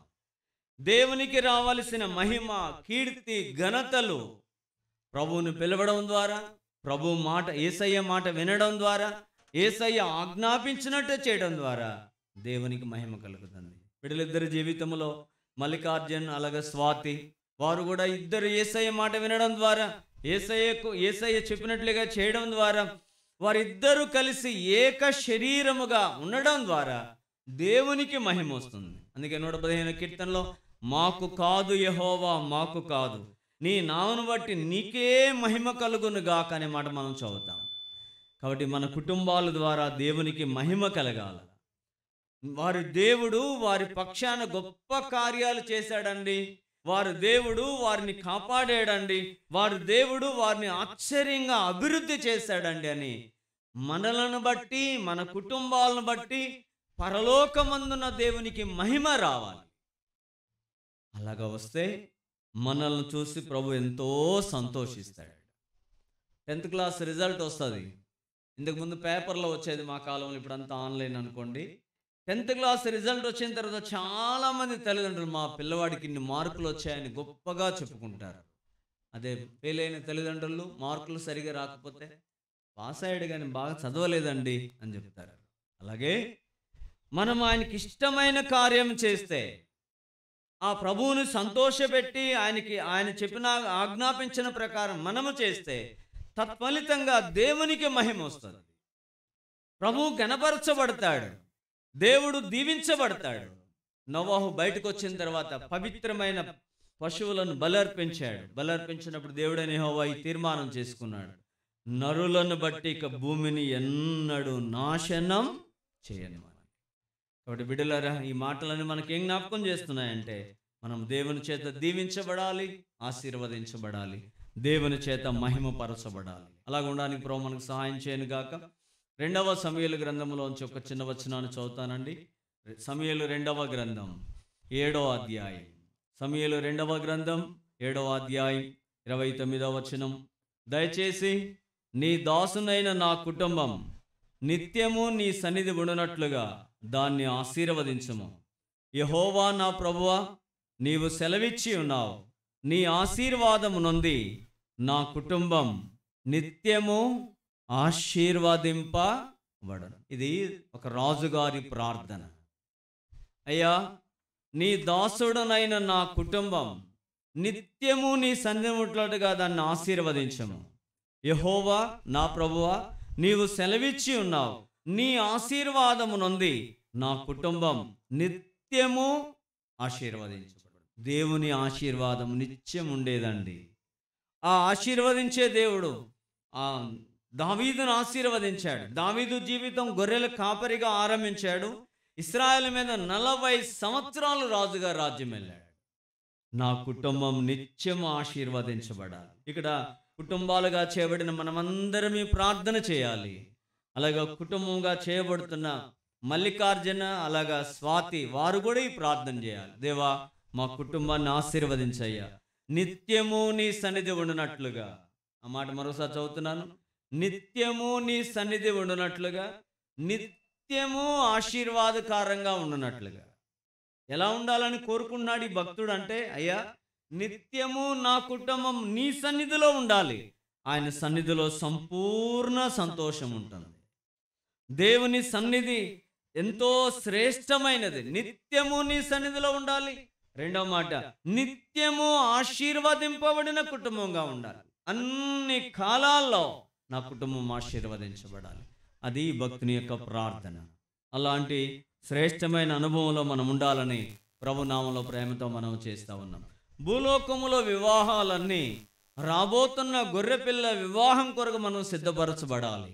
దేవునికి రావాల్సిన మహిమ, కీర్తి, ఘనతలు ప్రభువును పిలవడం ద్వారా, ప్రభు మాట, యేసయ్య మాట వినడం ద్వారా, యేసయ్య ఆజ్ఞాపించినట్టు చేయడం ద్వారా దేవునికి మహిమ కలుగుతుంది. వీళ్ళిద్దరి జీవితంలో మల్లికార్జున్ అలాగే స్వాతి, వారు కూడా ఇద్దరు యేసయ్య మాట వినడం ద్వారా, యేసయ్య చెప్పినట్లుగా చేయడం ద్వారా, వారిద్దరూ కలిసి ఏక శరీరముగా ఉండడం ద్వారా దేవునికి మహిమ వస్తుంది. అందుకే 115 కీర్తనలో, మాకు కాదు యెహోవా, మాకు కాదు, నీ నామను బట్టి నీకే మహిమ కలుగును గాక అనే మాట మనం చదువుతాం. కాబట్టి మన కుటుంబాల ద్వారా దేవునికి మహిమ కలగాలి. వారి దేవుడు వారి పక్షాన గొప్ప కార్యాలు చేశాడండి, వారి దేవుడు వారిని కాపాడాడండి, వారి దేవుడు వారిని ఆశ్చర్యంగా అభివృద్ధి చేశాడండి అని మనలను బట్టి, మన కుటుంబాలను బట్టి పరలోకమందున దేవునికి మహిమ రావాలి. అలాగా వస్తే మనల్ని చూసి ప్రభు ఎంతో సంతోషిస్తాడు. 10th క్లాస్ రిజల్ట్ వస్తుంది. ఇంతకుముందు పేపర్లో వచ్చేది మా కాలంలో, ఇప్పుడంతా ఆన్లైన్ అనుకోండి. 10th క్లాస్ రిజల్ట్ వచ్చిన తర్వాత చాలామంది తల్లిదండ్రులు మా పిల్లవాడికి ఇన్ని మార్కులు వచ్చాయని గొప్పగా చెప్పుకుంటారు. అదే ఫెయిల్ అయిన తల్లిదండ్రులు మార్కులు సరిగా రాకపోతే, పాస్ అయ్యాడు కానీ బాగా చదవలేదండి అని చెప్తారు. అలాగే మనం ఆయనకి ఇష్టమైన కార్యం చేస్తే, ఆ ప్రభువుని సంతోషపెట్టి ఆయన చెప్పిన ఆజ్ఞాపించిన ప్రకారం మనము చేస్తే తత్ఫలితంగా దేవునికి మహిమ వస్తుంది. ప్రభువు గణపరచబడతాడు, దేవుడు దీవించబడతాడు. నోవాహు బయటకు వచ్చిన తర్వాత పవిత్రమైన పశువులను బలర్పించాడు. బలర్పించినప్పుడు దేవుడైన యెహోవా ఈ తీర్మానం చేసుకున్నాడు, నరులను బట్టి ఇక భూమిని ఎన్నడూ నాశనం చేయను. కాబట్టి బిడ్డలారా, ఈ మాటలను మనకేం జ్ఞాపకం చేస్తున్నాయంటే, మనం దేవుని చేత దీవించబడాలి, ఆశీర్వదించబడాలి, దేవుని చేత మహిమపరచబడాలి. అలాగ ఉండడానికి ప్రభు మనకు సహాయం చేయను గాక. 2వ సమూయేలు గ్రంథంలోంచి ఒక చిన్న వచనాన్ని చదువుతానండి. సమూయేలు 2వ గ్రంథం 7వ అధ్యాయం. సమూయేలు 2వ గ్రంథం 7వ అధ్యాయం 29వ వచనం. దయచేసి నీ దాసునైన నా కుటుంబం నిత్యము నీ సన్నిధి ఉండునట్లుగా దాన్ని ఆశీర్వదించుము. యెహోవా నా ప్రభువా, నీవు సెలవిచ్చి ఉన్నావు, నీ ఆశీర్వాదము నొంది నా కుటుంబం నిత్యము ఆశీర్వదింపబడను. ఇది ఒక రాజుగారి ప్రార్థన. అయ్యా, నీ దాసుడనైన నా కుటుంబం నిత్యము నీ సన్నిధి ఉండునట్లుగా దాన్ని ఆశీర్వదించము. యెహోవా నా ప్రభువా, నీవు సెలవిచ్చి ఉన్నావు, నీ ఆశీర్వాదము నొంది నా కుటుంబం నిత్యము ఆశీర్వదించబడు. దేవుని ఆశీర్వాదం నిత్యం ఉండేదండి. ఆ ఆశీర్వదించే దేవుడు ఆ దావీదును ఆశీర్వదించాడు. దావీదు జీవితం గొర్రెల కాపరిగా ఆరంభించాడు. ఇశ్రాయేలు మీద 40 సంవత్సరాలు రాజుగా రాజ్యం వెళ్ళాడు. నా కుటుంబం నిత్యం ఆశీర్వదించబడాలి. ఇక్కడ కుటుంబాలుగా చేయబడిన మనమందరం ఈ ప్రార్థన చేయాలి. అలాగా కుటుంబంగా చేయబడుతున్న మల్లికార్జున, అలాగా స్వాతి, వారు కూడా ఈ ప్రార్థన చేయాలి. దేవా, మా కుటుంబాన్ని ఆశీర్వదించయ్యా, నిత్యము నీ సన్నిధి ఉండునట్లుగా. ఆ మాట మరోసారి చదువుతున్నాను. నిత్యము నీ సన్నిధి ఉండునట్లుగా, నిత్యము ఆశీర్వాదకారంగా ఉండునట్లుగా. ఎలా ఉండాలని కోరుకున్నాడు ఈ భక్తుడు అంటే, అయ్యా నిత్యము నా కుటుంబం నీ సన్నిధిలో ఉండాలి. ఆయన సన్నిధిలో సంపూర్ణ సంతోషం ఉంటుంది. దేవుని సన్నిధి ఎంతో శ్రేష్టమైనది. నిత్యము నీ సన్నిధిలో ఉండాలి. రెండవ మాట, నిత్యము ఆశీర్వదింపబడిన కుటుంబంగా ఉండాలి. అన్ని కాలాల్లో నా కుటుంబం ఆశీర్వదించబడాలి. అది భక్తుని యొక్క ప్రార్థన. అలాంటి శ్రేష్టమైన అనుభవంలో మనం ఉండాలని ప్రభునామంలో ప్రేమతో మనం చేస్తూ ఉన్నాం. భూలోకములో వివాహాలన్నీ రాబోతున్న గొర్రెపిల్ల వివాహం కొరకు మనం సిద్ధపరచబడాలి.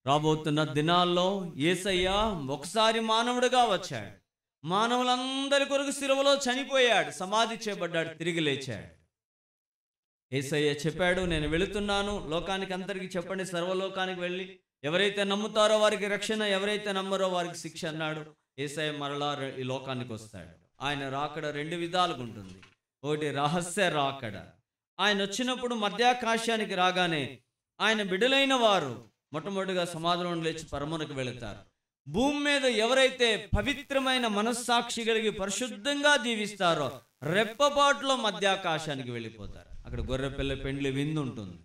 రాబోతున్న దినాల్లో యేసయ్య ఒకసారి మానవుడిగా వచ్చాడు. మానవులందరి కొరకు సిలువలో చనిపోయాడు, సమాధి చేయబడ్డాడు, తిరిగి లేచాడు. యేసయ్య చెప్పాడు, నేను వెళుతున్నాను, లోకానికి అందరికీ చెప్పండి, సర్వలోకానికి వెళ్ళి ఎవరైతే నమ్ముతారో వారికి రక్షణ, ఎవరైతే నమ్మరో వారికి శిక్ష అన్నాడు. యేసయ్య మరలా ఈ లోకానికి వస్తాడు. ఆయన రాకడ 2 విధాలుగా ఉంటుంది. ఒకటి రహస్య రాకడ. ఆయన వచ్చినప్పుడు మధ్యాకాశానికి రాగానే ఆయన బిడ్డలైన వారు మొట్టమొదటిగా సమాధిలో లేచి పరమునకు వెళుతారు. భూమి మీద ఎవరైతే పవిత్రమైన మనస్సాక్షి కలిగి పరిశుద్ధంగా జీవిస్తారో రెప్పపాటులో మధ్యాకాశానికి వెళ్ళిపోతారు. అక్కడ గొర్రెపిల్ల పెండ్లి విందు ఉంటుంది.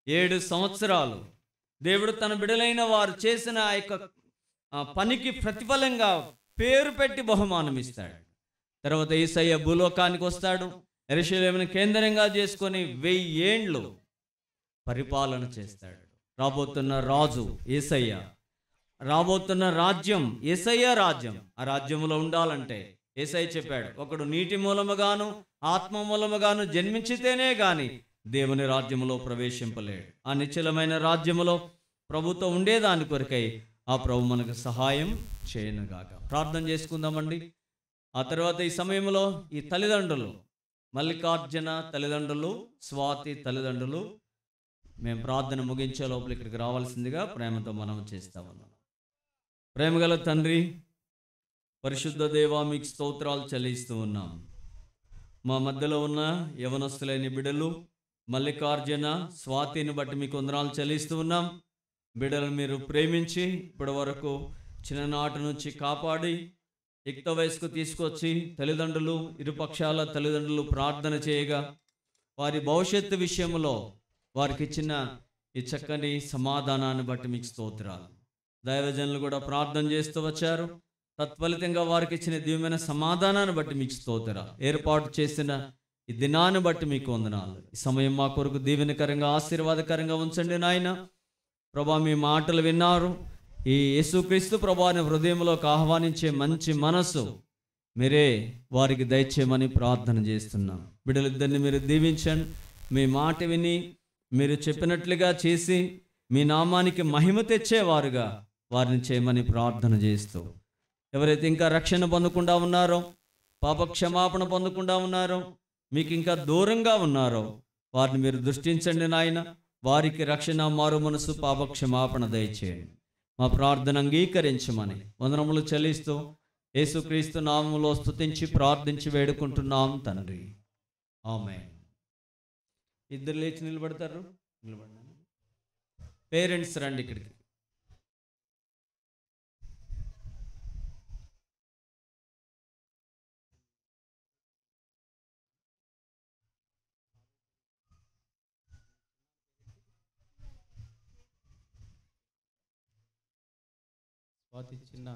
7 సంవత్సరాలు దేవుడు తన బిడ్డలైన వారు చేసిన ఆ యొక్క పనికి ప్రతిఫలంగా పేరు పెట్టి బహుమానం ఇస్తాడు. తర్వాత యేసయ్య భూలోకానికి వస్తాడు. యెరూషలేమును కేంద్రంగా చేసుకొని 1000 ఏండ్లు పరిపాలన చేస్తాడు. రాబోతున్న రాజు యేసయ్య, రాబోతున్న రాజ్యం యేసయ్య రాజ్యం. ఆ రాజ్యంలో ఉండాలంటే యేసయ్య చెప్పాడు, ఒకడు నీటి మూలముగాను ఆత్మ మూలముగాను జన్మించితేనే గాని దేవుని రాజ్యములో ప్రవేశింపలేడు. ఆ నిశ్చలమైన రాజ్యములో ప్రభుతో ఉండేదాని కొరకై ఆ ప్రభు మనకు సహాయం చేయనుగాక. ప్రార్థన చేసుకుందామండి. ఆ తర్వాత ఈ సమయంలో ఈ తల్లిదండ్రులు, మల్లికార్జున తల్లిదండ్రులు, స్వాతి తల్లిదండ్రులు, మేము ప్రార్థన ముగించే లోపల ఇక్కడికి రావాల్సిందిగా ప్రేమతో మనం చేస్తా ఉన్నాం. ప్రేమగల తండ్రి, పరిశుద్ధ దేవా, మీకు స్తోత్రాలు చెల్లిస్తూ ఉన్నాం. మా మధ్యలో ఉన్న యవనస్తులైన బిడ్డలు మల్లికార్జున, స్వాతిని బట్టి మీకు వందనాలు చెల్లిస్తూ ఉన్నాం. బిడ్డలను మీరు ప్రేమించి ఇప్పటి వరకు చిన్ననాటి నుంచి కాపాడి యుక్త వయసుకు తీసుకొచ్చి తల్లిదండ్రులు, ఇరుపక్షాల తల్లిదండ్రులు ప్రార్థన చేయగా వారి భవిష్యత్తు విషయంలో వారికి ఇచ్చిన ఈ చక్కని సమాధానాన్ని బట్టి మీకు స్తోత్రాలు. దైవజనులు కూడా ప్రార్థన చేస్తూ వచ్చారు. తత్ఫలితంగా వారికి ఇచ్చిన దివ్యమైన సమాధానాన్ని బట్టి మీకు స్తోత్రాలు. ఏర్పాటు చేసిన ఈ దినాన్ని బట్టి మీకు వందనాలు. ఈ సమయం మా కొరకు దీవెనకరంగా ఆశీర్వాదకరంగా ఉంచండి నాయన. ప్రభా, మీ మాటలు విన్నారు. ఈ యేసుక్రీస్తు ప్రభాని హృదయంలోకి ఆహ్వానించే మంచి మనసు మీరే వారికి దయచేయమని ప్రార్థన చేస్తున్నాం. బిడ్డలిద్దరిని మీరు దీవించండి. మీ మాట విని మీరు చెప్పినట్లుగా చేసి మీ నామానికి మహిమ తెచ్చేవారుగా వారిని చేయమని ప్రార్థన చేస్తూ, ఎవరైతే ఇంకా రక్షణ పొందకుండా ఉన్నారో, పాప క్షమాపణ పొందకుండా ఉన్నారో, మీకు ఇంకా దూరంగా ఉన్నారో వారిని మీరు దృష్టించండి నాయన. వారికి రక్షణ, మారు మనసు, పాప క్షమాపణ దయచేయండి. మా ప్రార్థన అంగీకరించమని వందనములు చెల్లిస్తూ యేసుక్రీస్తు నామములో స్తుతించి ప్రార్థించి వేడుకుంటున్నాం తండ్రి. ఆమేన్. ఇద్దరు లేచి నిలబడతారు. పేరెంట్స్ రండి ఇక్కడికి. స్వాతి చిన్న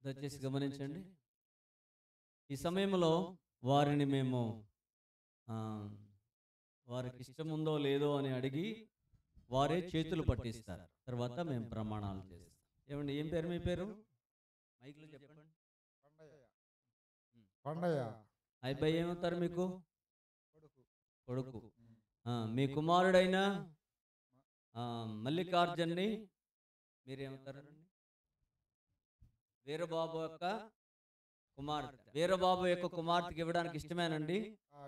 దయచేసి గమనించండి. ఈ సమయంలో వారిని మేము వారికి ఇష్టం ఉందో లేదో అని అడిగి వారే చేతులు పట్టిస్తారు. తర్వాత మేము ప్రమాణాలు చేస్తాం. ఏమండి, ఏం పేరు మీ పేరు? మైక్లో చెప్పండి. పండయ్య. అబ్బాయి ఏమవుతారు మీకు? కొడుకు. మీ కుమారుడైన మల్లికార్జున్ని మీరేమవుతారండి? వీరబాబు యొక్క కుమార్తె. వీరబాబు యొక్క కుమార్తెకి ఇవ్వడానికి ఇష్టమేనండి?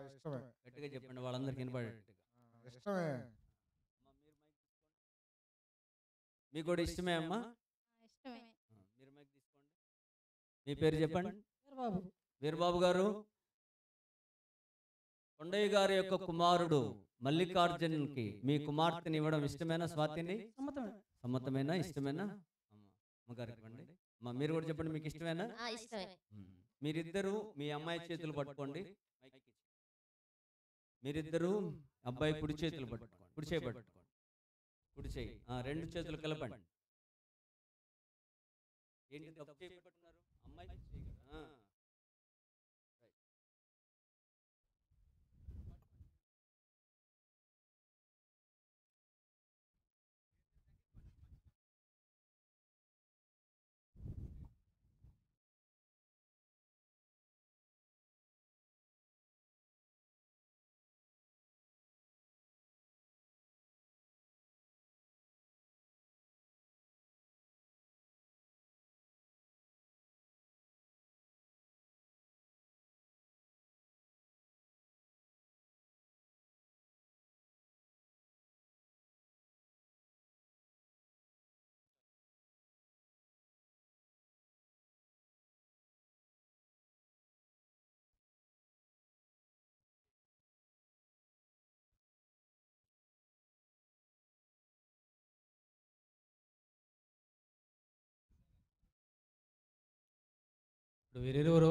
ఇష్టమే. గట్టిగా చెప్పండి, వాళ్ళందరికీ వినపడేట్టుగా. ఇష్టమే. మీకు కూడా ఇష్టమే అమ్మా? ఇష్టమే. మీరు మైక్ తీసుకోండి. మీ పేరు చెప్పండి. వీరబాబు. వీరబాబు గారు, కొండయ్య గారి యొక్క కుమారుడు మల్లికార్జున్కి మీ కుమార్తెని ఇవ్వడం ఇష్టమేనా? స్వాతిని సమ్మతమేనా? ఇష్టమేనా? అమ్మగారికి ఇవ్వండి. అమ్మ, మీరు కూడా చెప్పండి, మీకు ఇష్టమేనా? ఇష్టమే. మీరిద్దరు మీ అమ్మాయి చేతులు పట్టుకోండి. మీరిద్దరు అబ్బాయి కుడి చేతులు పట్టుకోండి. కుడి చేయి పట్టుకోండి. కుడి చేయి, రెండు చేతులు కలపండి. ఏంటి తప్పు చేయి పట్టుకున్నారు? అమ్మాయి చేయి కదా. ఇప్పుడు వీరిరువురు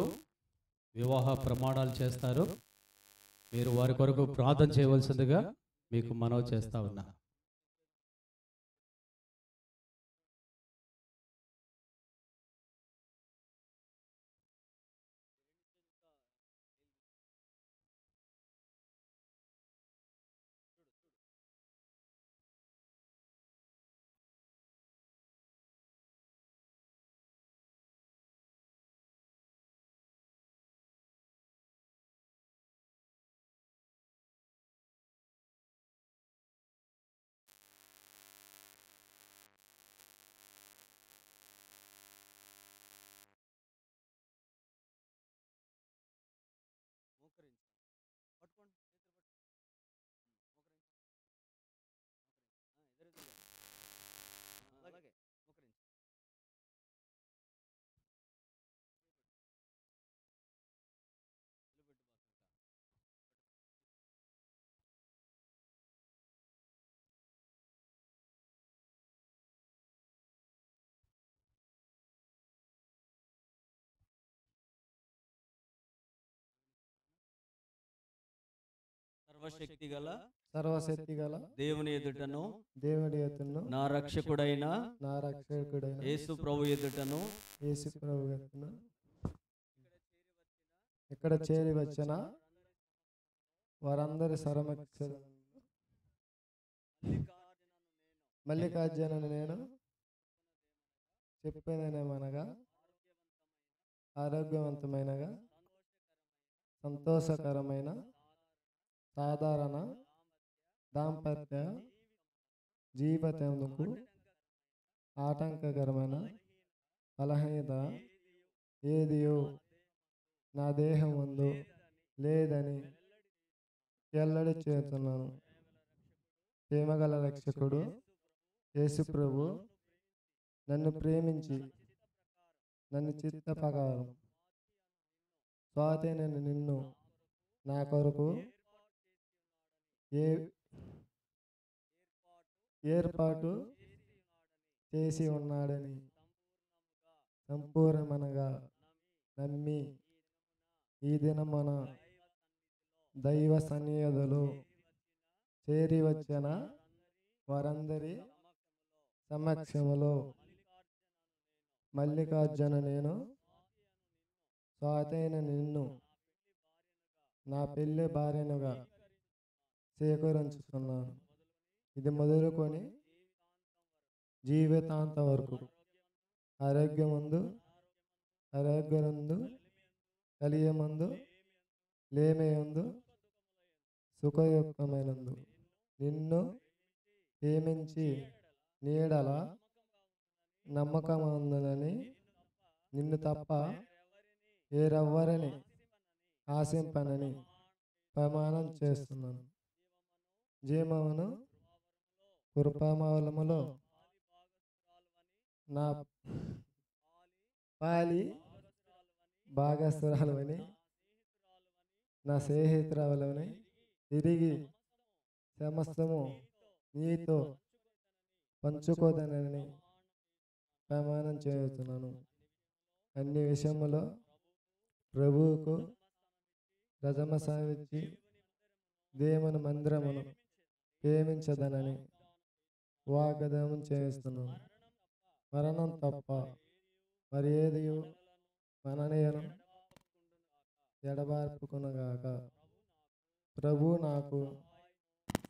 వివాహ ప్రమాణాలు చేస్తారు. మీరు వారి కొరకు ప్రార్థన చేయవలసిందిగా మీకు మనవి చేస్తా ఉన్నా. సర్వశక్తి గల దేవుని ఎదుటను దేవుడి ఎత్తును నా రక్షకుడైన యేసు ప్రభు ఎదుటను యేసు ప్రభు ఎత్తును ఇక్కడ చేరి వచ్చిన వారందరి సరమక్ష మల్లికార్జునను నేను చెప్పేదేమనగా ఆరోగ్యవంతమైనగా సంతోషకరమైన సాధారణ దాంపత్య జీవితంకు ఆటంకకరమైన బలహీనత ఏదియో నా దేహం ముందు లేదని ఎల్లడి చేస్తున్నాను. ప్రేమగల రక్షకుడు యేసు ప్రభు నన్ను ప్రేమించి నన్ను చిత్త ప్రకారం స్వాతి నేను నిన్ను నా కొరకు ఏర్పాటు చేసి ఉన్నాడని సంపూర్ణముగా నమ్మి ఈ దినమున దైవ సన్నిధిలో చేరి వచ్చిన వారందరి సమక్షములో మల్లికార్జున నేను స్వాతైన నిన్ను నా పెళ్లి భార్యనుగా స్వీకరించుతున్నాను. ఇది మొదలుకొని జీవితాంతం వరకు ఆరోగ్యమందు కలియమందు లేమయందు సుఖయుక్తమైనందు నిన్ను ప్రేమించి నీడల నమ్మకమందునని నిన్ను తప్ప వేరెవ్వరిని ఆశింపనని ప్రమాణం చేస్తున్నాను. జీవమును కృపామూలములో నా పాలి భాగస్థురాలని నా స్నేహితురాలని తిరిగి సమస్తము నీతో పంచుకోదనని ప్రమాణం చేస్తున్నాను. అన్ని విషయములో ప్రభువుకు రజమ సావించి దేవుని మందిరమును ప్రేమించదనని వాగ్దానం చేస్తున్నాను. మరణం తప్ప మరి ఏది మననేను ఎడబార్పుకునగాక. ప్రభు నాకు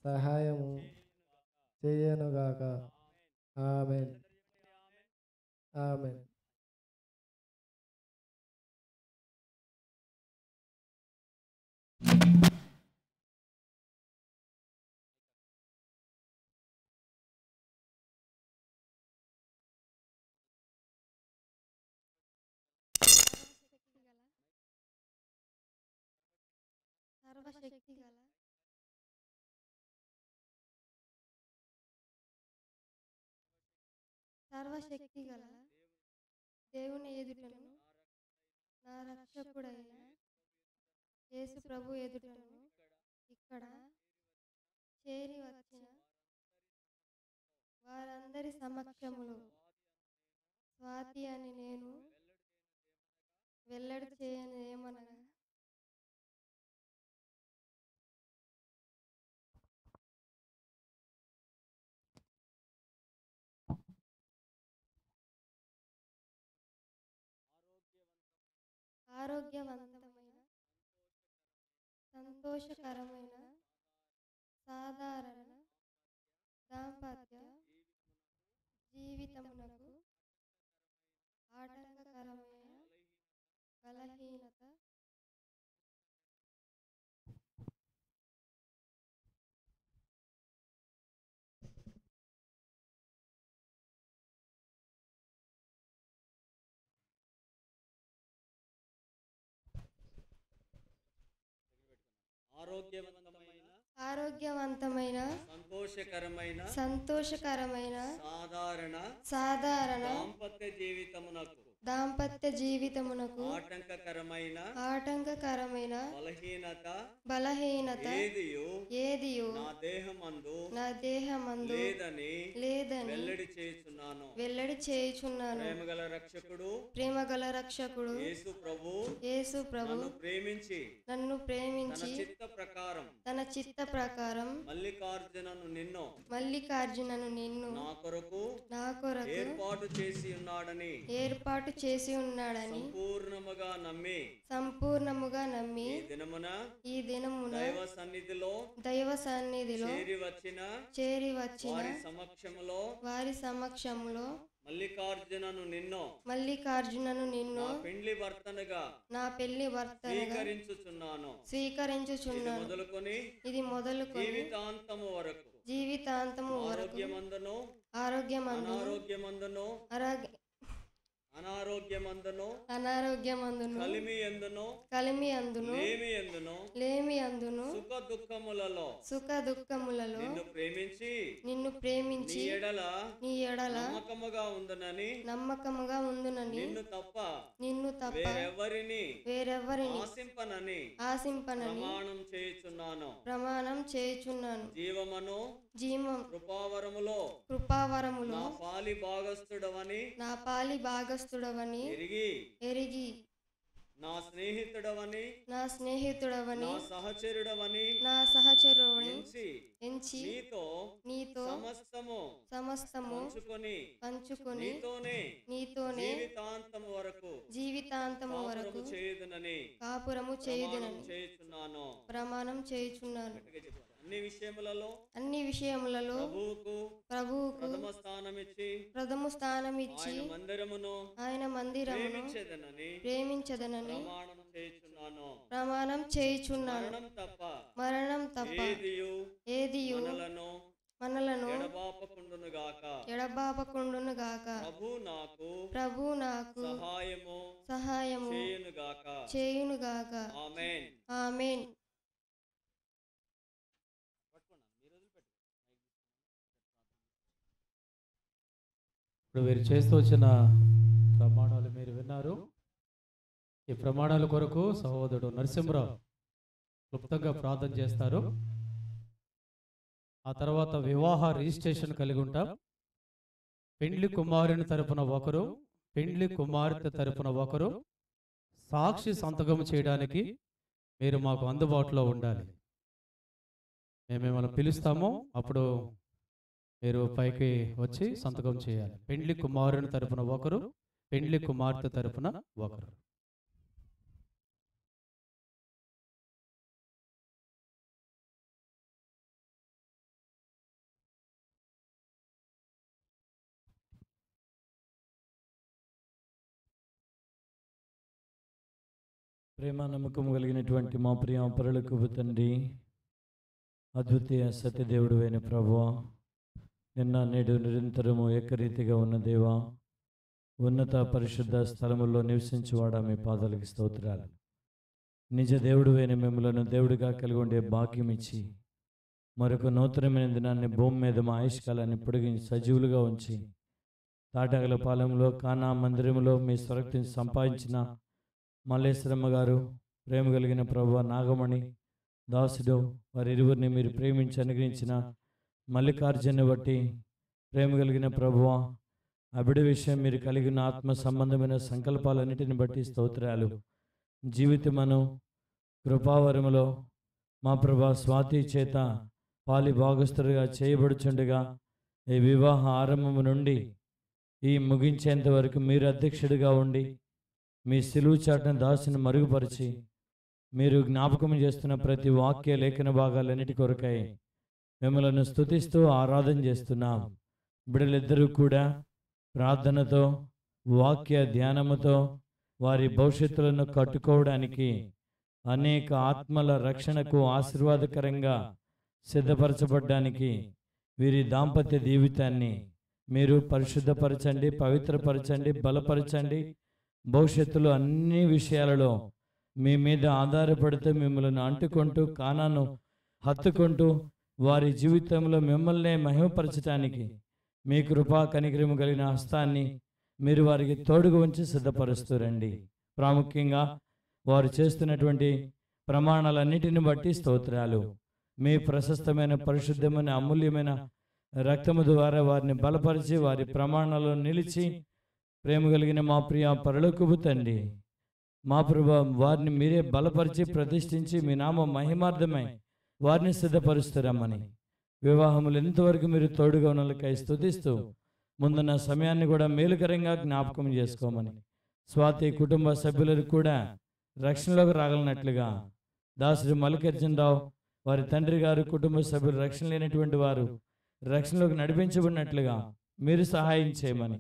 సహాయము చేయనుగాక. ఆమేన్. ఆమేన్. సర్వశక్తి గల దేవుని ఎదుటను నా రక్షకుడైన యేసు ప్రభు ఎదుటను ఇక్కడ చేరి వచ్చిన వారందరి సమక్షములో స్వాతి అని నేను వెల్లడి చేయని ఏమనగా ఆరోగ్యవంతమైన సంతోషకరమైన సాధారణ దాంపత్య జీవితమునకు ఆటంకకరమైన బలహీనత ఆరోగ్యవంతమైన సంతోషకరమైన సాధారణ దాంపత్య జీవితమునకు ఆటంకకరమైన బలహీనత ఏదియు నా దేహమందు లేదని వెల్లడి చేయుచున్నాను. ప్రేమగల రక్షకుడు యేసు ప్రభు నన్ను ప్రేమించి తన చిత్త ప్రకారం మల్లికార్జునను నిన్ను నా కొరకు ఏర్పాటు చేసి ఉన్నాడని సంపూర్ణముగా నమ్మి ఈ దినమున దైవ సన్నిధిలో చేరి వచ్చిన వారి సమక్షములో మల్లికార్జునను నిన్ను నా పెళ్లి భర్తనుగా స్వీకరించుచున్నాను. ఇది మొదలుకొని జీవితాంతము వరకు ఆరోగ్యమందును అనారోగ్యమందును కలిమియందును లేమియందును సుఖ దుఃఖములలో నిన్ను ప్రేమించి నీ ఎడల నమ్మకముగా ఉందునని నిన్ను తప్ప వేరెవ్వరిని ఆశింపనని ప్రమాణం చేయుచున్నాను. జీవం కృపావరములో నా పాలి భాగస్థుడవని ఎరిగి నా స్నేహితుడవని నా సహచరుడవని ఎంచి నీతో సమస్తము పంచుకొని నీతోనే జీవితాంతము వరకు చేయుదునని కాపురము చేయుదునని చేయుచున్నాను. ప్రమాణం చేయుచున్నాను. అన్ని విషయములలో అన్ని విషయములలో ప్రభువుకు ప్రథమ స్థానం ఇచ్చి ఆయన మందిరమును ప్రేమించదనని ప్రమాణం చేయుచున్నాను. మరణం తప్ప ఏదియు మనలను ఎడబాపకుండును గాక. ప్రభు నాకు సహాయము చేయును గాక. ఆమేన్. ఇప్పుడు వీరు చేస్తూ వచ్చిన ప్రమాణాలు మీరు విన్నారు. ఈ ప్రమాణాల కొరకు సహోదరుడు నరసింహరావు క్లుప్తంగా ప్రార్థన చేస్తారు. ఆ తర్వాత వివాహ రిజిస్ట్రేషన్ కలిగి ఉంటాం. పెండ్లి కుమారుని తరపున ఒకరు, పెండ్లి కుమార్తె తరపున ఒకరు సాక్షి సంతకం చేయడానికి మీరు మాకు అందుబాటులో ఉండాలి. మేము మిమ్మల్ని పిలుస్తాము, అప్పుడు మీరు పైకి వచ్చి సంతకం చేయాలి. పెండ్లి కుమారుని తరపున ఒకరు, పెండ్లి కుమార్తె తరపున ఒకరు. ప్రేమ నమ్మకం కలిగినటువంటి మా ప్రియ పరలోకపు తండ్రి, అద్వితీయ సత్యదేవుడు అయిన ప్రభువా, నిన్న నేడు నిరంతరము ఏకరీతిగా ఉన్న దేవా, ఉన్నత పరిశుద్ధ స్థలముల్లో నివసించువాడా మీ పాదాలకి స్తోత్రాలు. నిజ దేవుడు అయిన మిమ్మలను దేవుడిగా కలిగి ఉండే భాగ్యం ఇచ్చి మరొక నూతనమైన దినాన్ని భూమి మీద మా ఆయుష్కాలాన్ని పొడిగించి సజీవులుగా ఉంచి తాటగల పాలెంలో కానా మందిరంలో మీ స్వరక్తిని సంపాదించిన మల్లేశ్వరమ్మ గారు, ప్రేమ కలిగిన ప్రభువా నాగమణి దాసుడు, వారి ఇరువురిని మీరు ప్రేమించి అనుగ్రహించిన మల్లికార్జును బట్టి ప్రేమ కలిగిన ప్రభువా, అబిడ విషయం మీరు కలిగిన ఆత్మ సంబంధమైన సంకల్పాలన్నిటిని బట్టి స్తోత్రాలు. జీవితమను కృపావరములో మా ప్రభా స్వాతి చేత పాలి భాగస్థులుగా చేయబడుచుండగా ఈ వివాహ ఆరంభము నుండి ఈ ముగించేంత వరకు మీరు అధ్యక్షుడిగా ఉండి మీ సిలువు చాటున దాసుని మరుగుపరిచి మీరు జ్ఞాపకం చేస్తున్న ప్రతి వాక్య లేఖన భాగాలన్నిటి కొరకై మిమ్మల్ని స్తుతిస్తూ ఆరాధన చేస్తున్నాం. బిడ్డలిద్దరూ కూడా ప్రార్థనతో వాక్య ధ్యానముతో వారి భవిష్యత్తులను కట్టుకోవడానికి అనేక ఆత్మల రక్షణకు ఆశీర్వాదకరంగా సిద్ధపరచబడ్డానికి వీరి దాంపత్య జీవితాన్ని మీరు పరిశుద్ధపరచండి, పవిత్రపరచండి, బలపరచండి. భవిష్యత్తులో అన్ని విషయాలలో మీ మీద ఆధారపడితే మిమ్మల్ని అంటుకుంటూ కానాను హత్తుకుంటూ వారి జీవితంలో మిమ్మల్నే మహిమపరచడానికి మీ కృపా కనికరము కలిగిన హస్తాన్ని మీరు వారికి తోడుగా ఉంచి సిద్ధపరుస్తూరండి. ప్రాముఖ్యంగా వారు చేస్తున్నటువంటి ప్రమాణాలన్నిటిని బట్టి స్తోత్రాలు. మీ ప్రశస్తమైన పరిశుద్ధమైన అమూల్యమైన రక్తము ద్వారా వారిని బలపరిచి వారి ప్రమాణాలను నిలిచి ప్రేమ కలిగిన మా ప్రియ పరలోకపు తండ్రి, మా ప్రభు వారిని మీరే బలపరిచి ప్రతిష్ఠించి మీ నామ మహిమార్థమై వారిని సిద్ధపరుస్తారమ్మని వివాహములు ఎంతవరకు మీరు తోడుగా ఉన్నకై స్తుతిస్తూ ముందున్న సమయాన్ని కూడా మేలుకరంగా జ్ఞాపకం చేసుకోమని స్వాతి కుటుంబ సభ్యులకు కూడా రక్షణలోకి రాగలనట్లుగా దాసుడు మల్లికార్జునరావు వారి తండ్రి గారు కుటుంబ సభ్యులు రక్షణ లేనటువంటి వారు రక్షణలోకి నడిపించబడినట్లుగా మీరు సహాయం చేయమని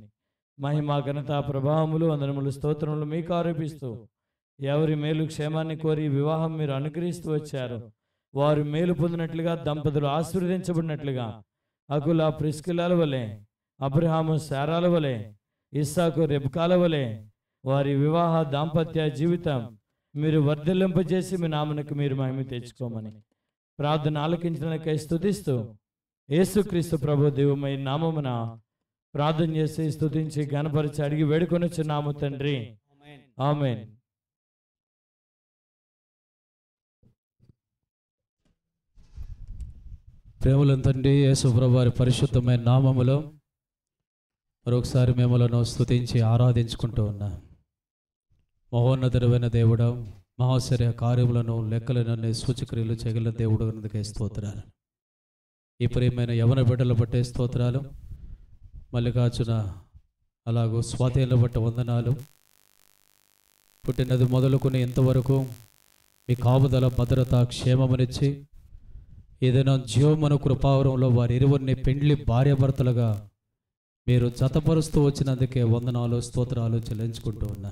మహిమ ఘనత ప్రభావములు వందనములు స్తోత్రములు మీకు ఆరోపిస్తూ ఎవరి మేలు క్షేమాన్ని కోరి వివాహం మీరు అనుగ్రహిస్తూ వచ్చారు వారు మేలు పొందినట్లుగా దంపతులు ఆశీర్వదించబడినట్లుగా అకుల ప్రిస్కిలాల వలె అబ్రహాము శారాల వలె ఇస్సాకు రెబ్కాల వలె వారి వివాహ దాంపత్య జీవితం మీరు వర్ధిల్లింపజేసి మీ నామనకు మీరు మహిమ తెచ్చుకోమని ప్రార్థన ఆలకించడానికై స్తుతిస్తూ యేసుక్రీస్తు ప్రభు దేవుమై నామమున ప్రార్థన చేసి స్తుతించి గణపరిచి అడిగి వేడుకొనుచున్నాము తండ్రి, ఆమేన్. ప్రేమల తండ్రి యేసు ప్రభు వారి పరిశుద్ధమైన నామములో మరొకసారి మిమ్మలను స్తుతించి ఆరాధించుకుంటూ ఉన్నా. మహోన్నతుడైన దేవుడా, మహాశ్చర్య కార్యములను లెక్కలను సూచక్రియలు చేయగల దేవుడు అందుకే స్తోత్రాలు. ఈ ప్రియమైన యవన బిడ్డలు బట్టే స్తోత్రాలు, మల్లికార్జున అలాగూ స్వాధీనలు బట్టి వందనాలు. పుట్టినది మొదలుకొని ఇంతవరకు మీ కాపుదల భద్రత క్షేమమునిచ్చి ఏదైనా జీవమను కృపావరంలో వారి ఇరువురిని పెండ్లి భార్యాభర్తలుగా మీరు జతపరుస్తూ వచ్చినందుకే వందనాలు స్తోత్రాలు చెల్లించుకుంటూ ఉన్నా.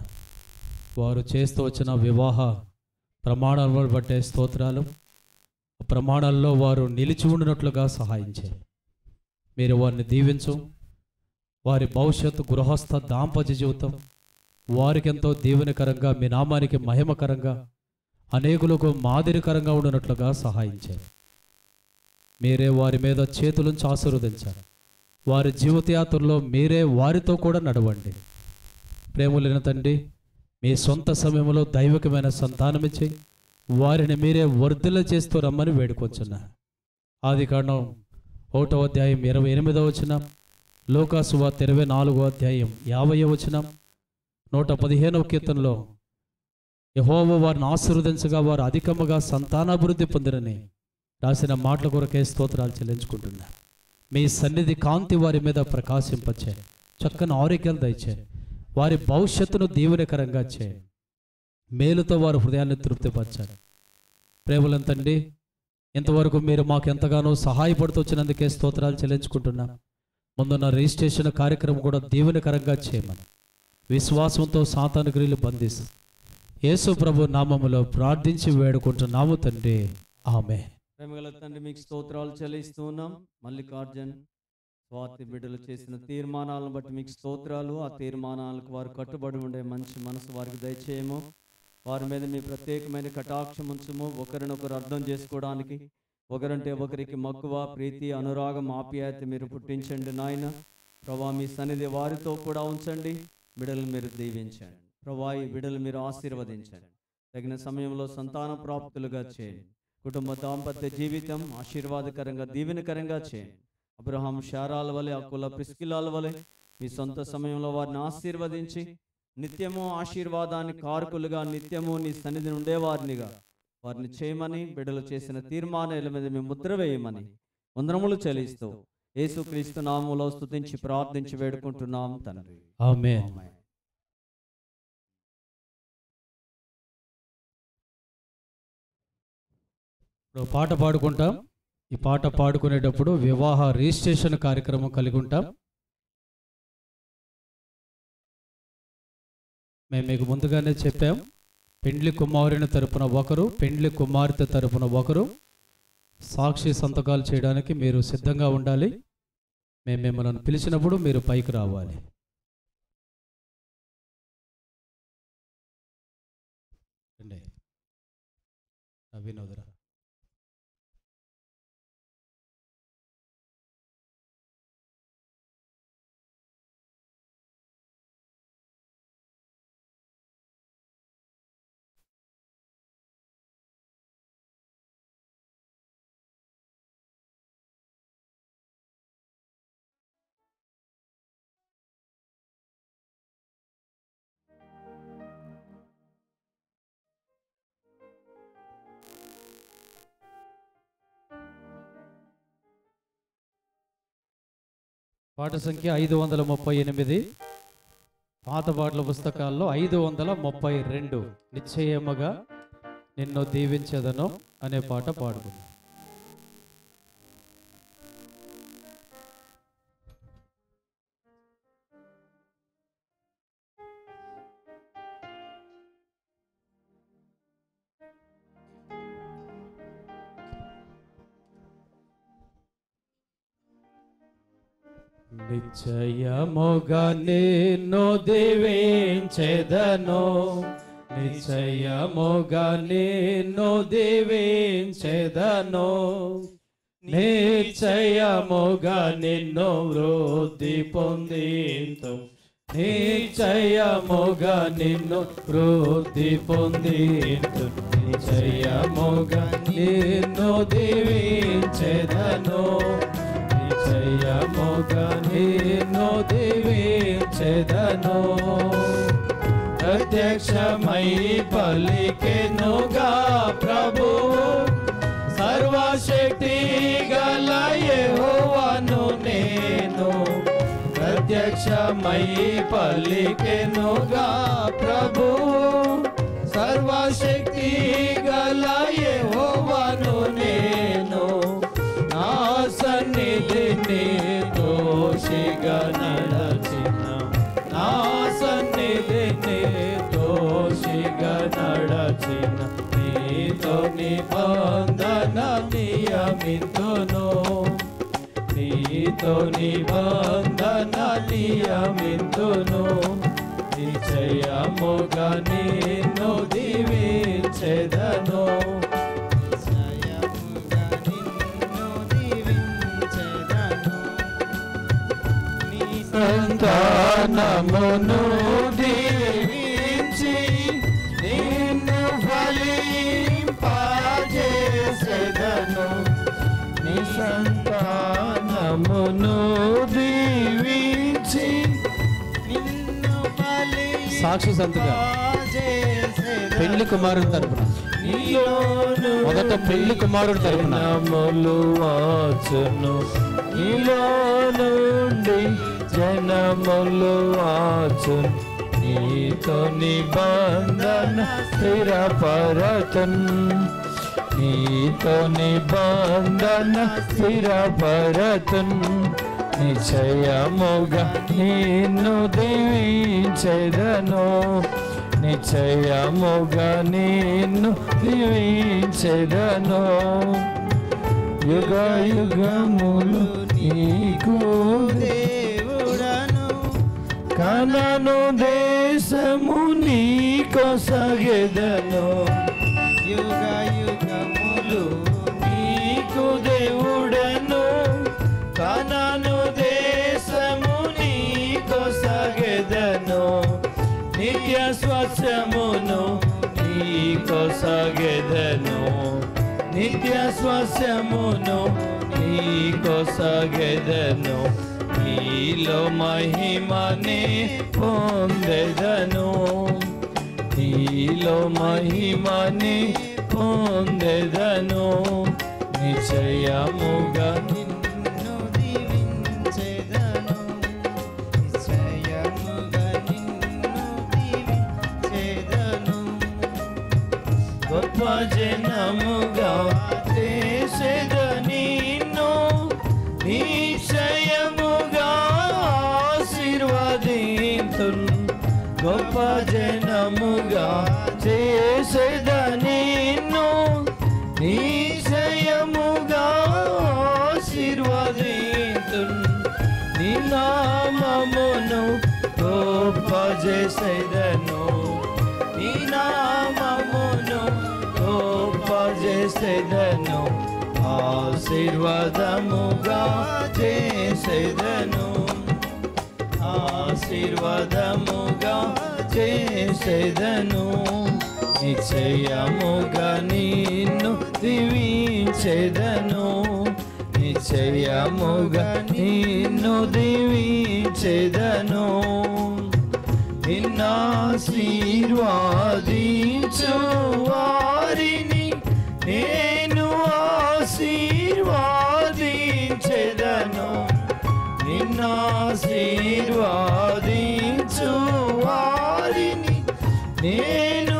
వారు చేస్తూ వచ్చిన వివాహ ప్రమాణాలను బట్టే స్తోత్రాలు. ప్రమాణాల్లో వారు నిలిచి ఉండినట్లుగా సహాయం చేయండి. మీరు వారిని దీవించు. వారి భవిష్యత్తు గృహస్థ దాంపత్య జీవితం వారికి ఎంతో దీవెనకరంగా, మీ నామానికి మహిమకరంగా, అనేకులకు మాదిరికరంగా ఉండినట్లుగా సహాయం చేయండి. మీరే వారి మీద చేతులుంచి ఆశీర్వదించారు. వారి జీవితయాత్రలో మీరే వారితో కూడా నడవండి. ప్రేమలేని తండ్రి, మీ సొంత సమయంలో దైవికమైన సంతానమిచ్చి వారిని మీరే వర్ధిల్ల చేస్తూ రమ్మని వేడుకొంచున్నా. ఆదికాండం 1వ అధ్యాయం 28వ వచనం, లూకాసు వార్త 24వ అధ్యాయం 50వ వచనం, 115వ కీర్తనలో యెహోవా వారిని ఆశీర్వదించగా వారు అధికముగా సంతానాభివృద్ధి పొందిరని రాసిన మాటల కొరకే స్తోత్రాలు చెల్లించుకుంటున్నా. మీ సన్నిధి కాంతి వారి మీద ప్రకాశింపచే, చక్కని ఆరోగ్యాలు దయచే, వారి భవిష్యత్తును దీవెనకరంగా చేయండి. మేలుతో వారి హృదయాన్ని తృప్తిపరచాలి. ప్రేమలంతండి, ఇంతవరకు మీరు మాకు ఎంతగానో సహాయపడుతూ వచ్చినందుకే స్తోత్రాలు చెల్లించుకుంటున్నాం. ముందున్న రిజిస్ట్రేషన్ కార్యక్రమం కూడా దీవెనకరంగా చేయమని విశ్వాసంతో సాతాను క్రియలు బంధిస్తూ యేసు ప్రభు నామములో ప్రార్థించి వేడుకుంటున్నాము తండ్రి, ఆమేన్. ప్రేమగల తండ్రి, మీకు స్తోత్రాలు చెల్లిస్తూ ఉన్నాం. మల్లికార్జున్ స్వాతి బిడ్డలు చేసిన తీర్మానాలను బట్టి మీకు స్తోత్రాలు. ఆ తీర్మానాలకు వారు కట్టుబడి ఉండే మంచి మనసు వారికి దయచేయము. వారి మీద మీ ప్రత్యేకమైన కటాక్షం ఉంచుము. ఒకరినొకరు అర్థం చేసుకోవడానికి, ఒకరంటే ఒకరికి మక్కువ, ప్రీతి, అనురాగం, ఆప్యాయత మీరు పుట్టించండి నాయన. ప్రభా, మీ సన్నిధి వారితో కూడా ఉంచండి. బిడ్డలు మీరు దీవించండి ప్రభా. ఈ బిడ్డలు మీరు ఆశీర్వదించండి. తగిన సమయంలో సంతాన ప్రాప్తులుగా చేయండి. కుటుంబ దాంపత్య జీవితం ఆశీర్వాదకరంగా దీవెనకరంగా చేయండి. అబ్రహాం శారాల వలె, అకుల ప్రిస్కిలాల వలె మీ సొంత సమయంలో వారిని ఆశీర్వదించి నిత్యము ఆశీర్వాదాన్ని కారకులుగా, నిత్యము నీ సన్నిధిని ఉండేవారినిగా వారిని చేయమని, బిడ్డలు చేసిన తీర్మానాల మీద మీ ముద్ర వేయమని వందనములు చెల్లిస్తూ యేసుక్రీస్తు నామములో స్తుతించి ప్రార్థించి వేడుకుంటున్నాం తండ్రి, ఆమేన్. ఇప్పుడు పాట పాడుకుంటాం. ఈ పాట పాడుకునేటప్పుడు వివాహ రిజిస్ట్రేషన్ కార్యక్రమం కలిగి ఉంటాం. మేము మీకు ముందుగానే చెప్పాం, పెండ్లి కుమారుని తరపున ఒకరు, పెండ్లి కుమార్తె తరపున ఒకరు సాక్షి సంతకాలు చేయడానికి మీరు సిద్ధంగా ఉండాలి. మేము మిమ్మల్ని పిలిచినప్పుడు మీరు పైకి రావాలి. వినోదరా, పాట సంఖ్య 538. పాత పాటల పుస్తకాల్లో 532 నిశ్చయముగా నిన్ను దీవించదను అనే పాట పాడుకుందాం. నిశ్చయముగా నిన్ను దీవించెదను, నిశ్చయముగా నిన్ను దీవించెదను, నిశ్చయముగా నిన్ను వృద్ధి పొందింతు, నిశ్చయముగా నిన్ను వృద్ధి పొందింతు, నిశ్చయముగా నిన్ను దీవించెదను, నిశ్చయముగా నిన్ను దీవించెదను. ప్రత్యక్షమై పలికెనుగా ప్రభువు, సర్వశక్తి గల యెహోవాను నేను. ప్రత్యక్షమై పలికెనుగా ప్రభువు, కాచిన నీతో నిబంధన నియమింతును, నీతో నిబంధన నియమింతును, నిశ్చయముగా నిన్ను దీవించెదను, నిశ్చయముగా నిన్ను దీవించెదను, నీ సంతానమును దీవించి నిన్ను ఫలింపజేసెదను, నీ సంతానమును దీవించి నిన్ను సాక్షి సంతగా ఫలింపజేసెదను. పెళ్లి కుమారుని తరపున మొదట పెళ్లి కుమారుడి తరపున జనములు వాచును, నీలో నుండి జనములు వాచును, నీతో నిబంధన స్థిరపరతున్, నీతో నిబంధన స్థిరపరతున్, నిశ్చయముగా నిన్ను దీవించెదను, నిశ్చయముగా నిన్ను దీవించెదను, యుగ యుగములు నీకు దేవుడను కనను దేశము నీకొసగెదను, యుగ యుగములు నీకు దేవుడను కనను దేశము నీకొసగెదను, నిత్య స్వస్యమును నీకొసగెదను, నిత్య స్వస్యమును నీకొసగెదను, నీలో మహిమనే పొందెదను, నీలో మహిమనే పొందెదను, నిశ్చయముగా నిన్ను దీవించెదను, నిశ్చయముగా నిన్ను దీవించెదను, గొప్ప జనముగా చేసెదను నిన్ను, నిశ్చయముగా ఆశీర్వదింతున్, గొప్ప జనముగా చేసెదను నిన్ను, నిశ్చయముగా ఆశీర్వదింతున్, నీ నామమును గొప్ప చేసెదను, నీ నామమును గొప్ప చేసెదను, ఆశీర్వాదముగా చేసెదను, ఆశీర్వాదముగా చేసెదను, నిశ్చయముగా నిన్ను దీవించెదను, నిశ్చయముగా నిన్ను దీవించెదను, నిన్నాశీర్వాదించు వారిని నేను ఆశీర్వాదించెదను, నిన్నాశీర్వాదించు వారిని నేను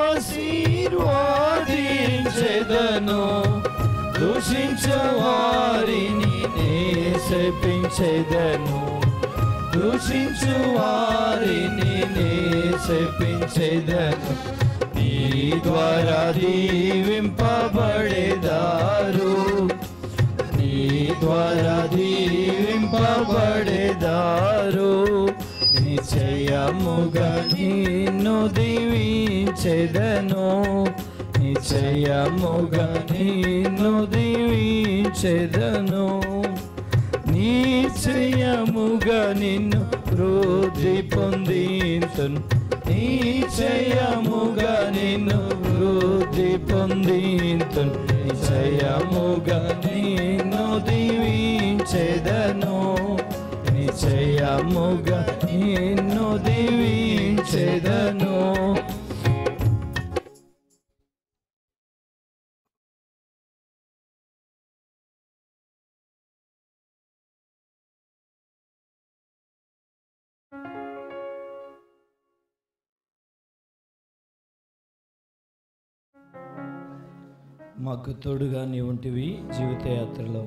ఆశీర్వాదించెదను, దూషించు వారిని నే శపించెదను, దూషించు వారిని నే శపించెదను, నీ ద్వారా దీవింపబడేదారు, నీ ద్వారా దీవింపబడేదారు, నిశ్చయముగా నిన్ను దీవించెదను, నిశ్చయముగా నిన్ను దీవించెదను, నిశ్చయముగా నిన్ను వృద్ధి పొందింతును, నిశ్చయముగా నిన్ను వృద్ధి పొందింతును, నిశ్చయముగా నిన్ను దీవించెదను, నిశ్చయముగా నిన్ను దీవించెదను. మాకు తోడుగా నీ ఉంటివి జీవితయాత్రలో.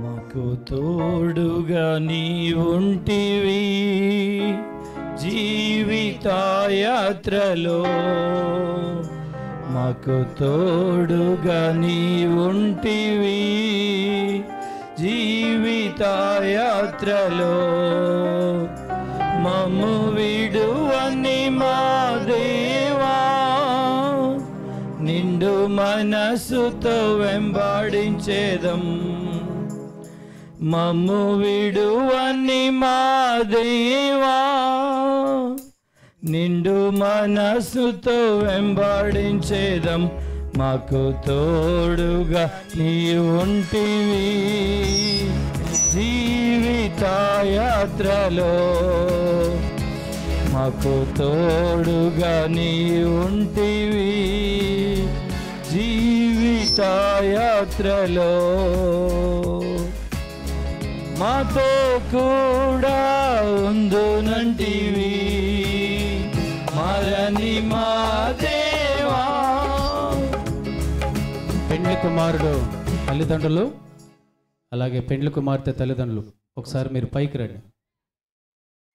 మాకు మాకు తోడుగా నీ ఉంటివి జీవితయాత్రలో, మాకు తోడుగా నీ ఉంటివి జీవితయాత్రలో, మమ్ము విడువని మా దేవా నిండు మనసుతో వెంబడించేదం, మమ్ము విడువని మా దేవా నిండు మనసుతో వెంబడించేదం, మాకు తోడుగా నీ ఉంటివి జీవితయాత్రలో, మాకు తోడుగా నీ ఉంటివి జీవితయాత్రలో, మాతో కూడా ఉందునంటివి మరణి మా దేవా. పెండ్లి కుమారుడు తల్లిదండ్రులు, అలాగే పెండ్లి కుమార్తె తల్లిదండ్రులు ఒకసారి మీరు పైకి రండి.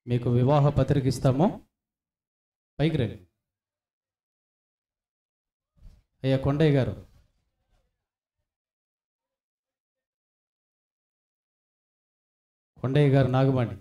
మీకు వివాహ పత్రిక ఇస్తాము, పైకి రండి. అయ్యా కొండయ్య గారు, కొండయ్య గారు నాగమండి.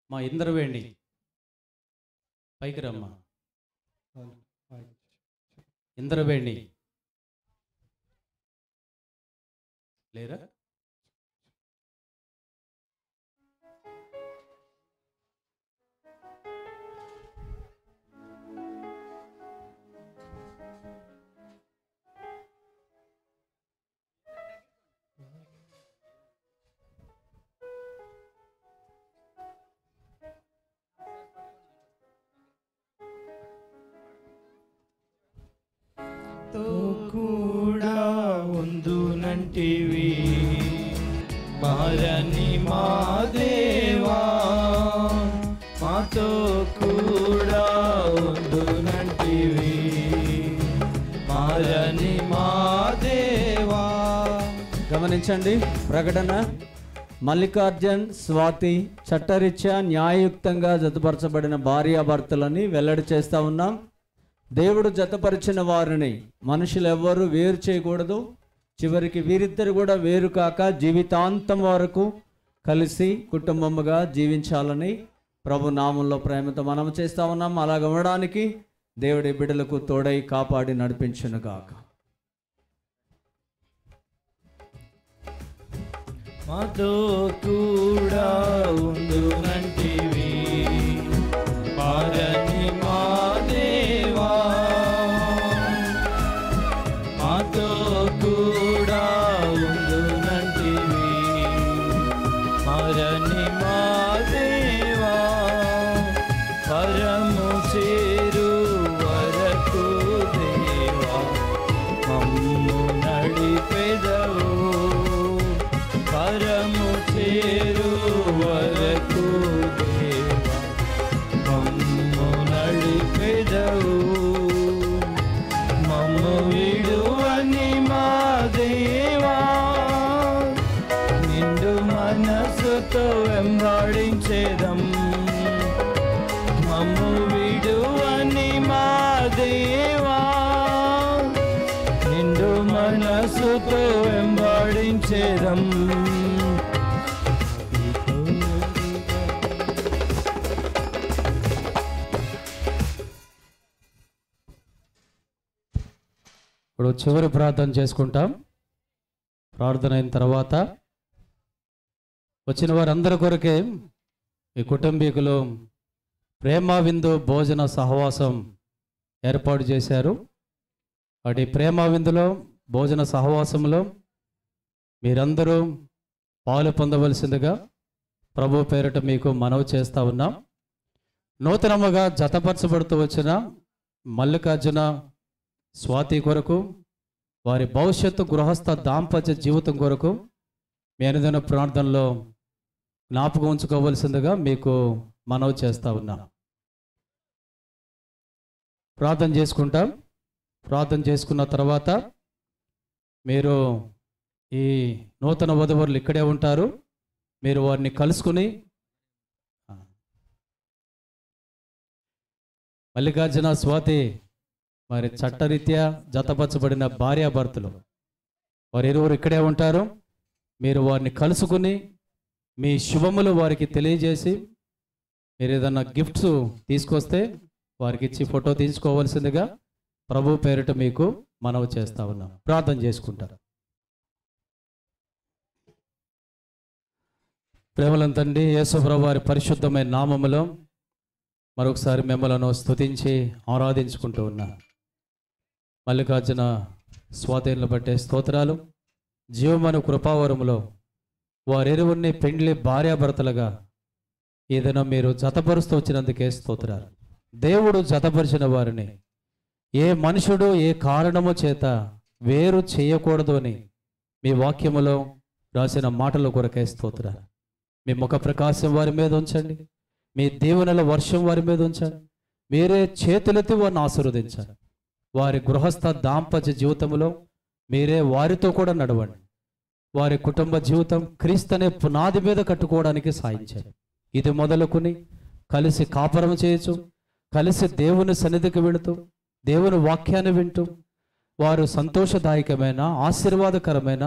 మా ఇంద్రవేణి పైకి రమ్మా. ఇంద్రవేణి లేరా? తో కూడా ఉందునంటివి మారని మా దేవా, మాతో కూడా ఉందునంటివి మారని మా దేవా. గమనించండి ప్రకటన. మల్లికార్జున్ స్వాతి చట్టరీత్యా న్యాయయుక్తంగా జతపరచబడిన భార్యాభర్తలని వెల్లడి చేస్తూ ఉన్నాం. దేవుడు జతపరిచిన వారిని మనుషులు ఎవ్వరూ వేరు చేయకూడదు. చివరికి వీరిద్దరు కూడా వేరు కాక జీవితాంతం వరకు కలిసి కుటుంబముగా జీవించాలని ప్రభు నామంలో ప్రేమతో మనం చేస్తూ ఉన్నాం. అలాగ ఉండడానికి దేవుడి బిడ్డలకు తోడై కాపాడి నడిపించును గాక. మాతో కూడా ఉందునంటివి మారని మా దేవా, మాతో కూడా ఉందునంటివి మారని మా దేవా, పరము చేరు వరకు దేవా మమ్ము నడిపెదవు, పరము చేరు వరకు దేవా మమ్ము నడిపెదవు, మమ్ము విడువని మా దేవా నిండు మనసుతో వెంబడించేదం, మమ్ము విడువని మా దేవా నిండు మనసుతో వెంబడించేదం. ఇప్పుడు చివరి ప్రార్థన చేసుకుంటాం. ప్రార్థన అయిన తర్వాత వచ్చిన వారందరి కొరకే మీ కుటుంబీకులు ప్రేమ విందు భోజన సహవాసం ఏర్పాటు చేశారు. వాటి ప్రేమ విందులో భోజన సహవాసంలో మీరందరూ పాలు పొందవలసిందిగా ప్రభు పేరిట మీకు మనవి చేస్తూ ఉన్నాం. నూతనముగా జతపరచబడుతూ వచ్చిన మల్లికార్జున స్వాతి కొరకు వారి భవిష్యత్తు గృహస్థ దాంపత్య జీవితం కొరకు మీ అనుదిన ప్రార్థనలో జ్ఞాపకం ఉంచుకోవలసిందిగా మీకు మనవి చేస్తా ఉన్నా. ప్రార్థన చేసుకుంటాం. ప్రార్థన చేసుకున్న తర్వాత మీరు ఈ నూతన వధువరులు ఇక్కడే ఉంటారు. మీరు వారిని కలుసుకుని మల్లికార్జున, స్వాతి మరి చట్టరీత్యా జతపరచబడిన భార్యాభర్తలు వారు ఇరువురు ఇక్కడే ఉంటారు. మీరు వారిని కలుసుకుని మీ శుభములు వారికి తెలియజేసి మీరు ఏదన్నా గిఫ్ట్స్ తీసుకొస్తే వారికి ఇచ్చి ఫోటో తీసుకోవాల్సిందిగా ప్రభు పేరిట మీకు మనవి చేస్తా ఉన్నాం. ప్రార్థన చేసుకుంటారు. ప్రేమలం తండ్రి యేసుప్రభు వారి పరిశుద్ధమైన నామములో మరొకసారి మిమ్మలను స్తుతించి ఆరాధించుకుంటూ ఉన్నాను. మల్లికార్జున స్వాతీలను బట్టే స్తోత్రాలు. జీవమను కృపావరములో వారిరువురిని పెండ్లి భార్యాభర్తలుగా ఏదైనా మీరు జతపరుస్తూ వచ్చినందుకే స్తోత్రాలు. దేవుడు జతపరిచిన వారిని ఏ మనుషుడు ఏ కారణము చేత వేరు చేయకూడదు అని మీ వాక్యములో రాసిన మాటల కొరకే స్తోత్రాలు. మీ ముఖ ప్రకాశం వారి మీద ఉంచండి. మీ దీవెనల వర్షం వారి మీద ఉంచండి. మీరే చేతులెత్తి వారిని ఆశీర్వదించండి. వారి గృహస్థ దాంపత్య జీవితంలో మీరే వారితో కూడా నడవండి. వారి కుటుంబ జీవితం క్రీస్తు అనే పునాది మీద కట్టుకోవడానికి సాయించండి. ఇది మొదలుకొని కలిసి కాపురం చేయొచ్చు, కలిసి దేవుని సన్నిధికి వెళుతూ దేవుని వాక్యాన్ని వింటూ వారు సంతోషదాయకమైన ఆశీర్వాదకరమైన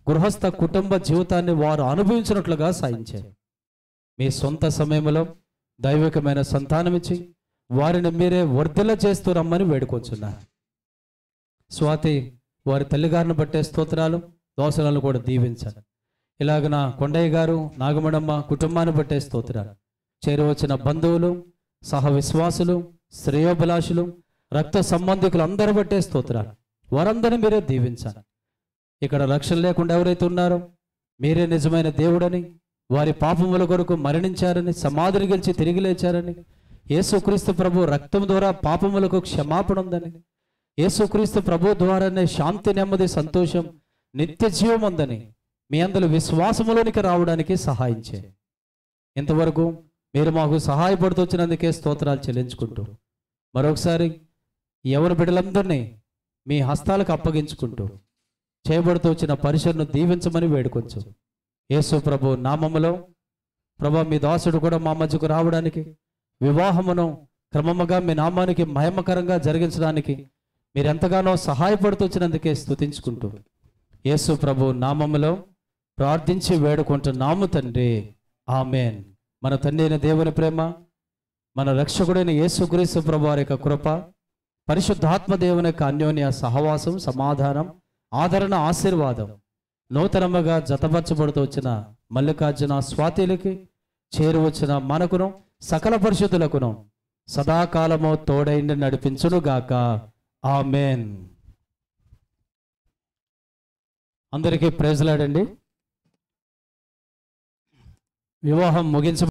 గృహస్థ కుటుంబ జీవితాన్ని వారు అనుభవించినట్లుగా సాయించారు. మీ సొంత సమయంలో దైవికమైన సంతానమిచ్చి వారిని మీరే వర్ధల చేస్తూ రమ్మని వేడుకొంచున్నారు. స్వాతి వారి తల్లిగారిని బట్టే స్తోత్రాలు. దోసలను కూడా దీవించాలి. ఇలాగన కొండయ్య గారు, నాగమణమ్మ కుటుంబాన్ని బట్టే స్తోత్రాలు. చేరువచ్చిన బంధువులు, సహ విశ్వాసులు, శ్రేయోభిలాషులు, రక్త సంబంధికులు అందరూ బట్టే స్తోత్రాలు. వారందరినీ మీరే దీవించాలి. ఇక్కడ రక్షణ లేకుండా ఎవరైతే ఉన్నారో మీరే నిజమైన దేవుడని, వారి పాపముల కొరకు మరణించారని, సమాధిని గెలిచి తిరిగి లేచారని, యేసుక్రీస్తు ప్రభు రక్తం ద్వారా పాపములకు క్షమాపణ ఉందని, యేసుక్రీస్తు ప్రభు ద్వారానే శాంతి, నెమ్మది, సంతోషం, నిత్య జీవం ఉందని మీ అందరూ విశ్వాసములోనికి రావడానికి సహాయం చేయండి. ఇంతవరకు మీరు మాకు సహాయపడుతూ వచ్చినందుకే స్తోత్రాలు చెల్లించుకుంటూ మరొకసారి ఎవరి బిడ్డలందరినీ మీ హస్తాలకు అప్పగించుకుంటూ చేయబడుతూ వచ్చిన పరిచయను దీవించమని వేడుకొంచు. యేసు ప్రభు నామములో ప్రభు మీ దాసుడు కూడా మా మధ్యకు రావడానికి, వివాహమును క్రమముగా మీ నామానికి మహిమకరంగా జరిగించడానికి మీరు ఎంతగానో సహాయపడుతూ వచ్చినందుకే స్తుతించుకుంటూ యేసు ప్రభు నామములో ప్రార్థించి వేడుకుంటున్నాము తండ్రి. ఆమెన్. మన తండ్రి అయిన దేవుని ప్రేమ, మన రక్షకుడైన యేసుక్రీస్తు ప్రభు వారి యొక్క కృప, పరిశుద్ధాత్మ దేవుని యొక్క అన్యోన్య సహవాసం, సమాధానం, ఆదరణ, ఆశీర్వాదం నూతనముగా జతపరచబడుతూ వచ్చిన మల్లికార్జున స్వాతిలకి చేరువచ్చిన మనకును సకల పరిశుద్ధులకును సదాకాలము తోడైండి నడిపించునుగాక. ఆమెన్. అందరికీ ప్రైజ్ లార్డ్ అండి. వివాహం ముగించ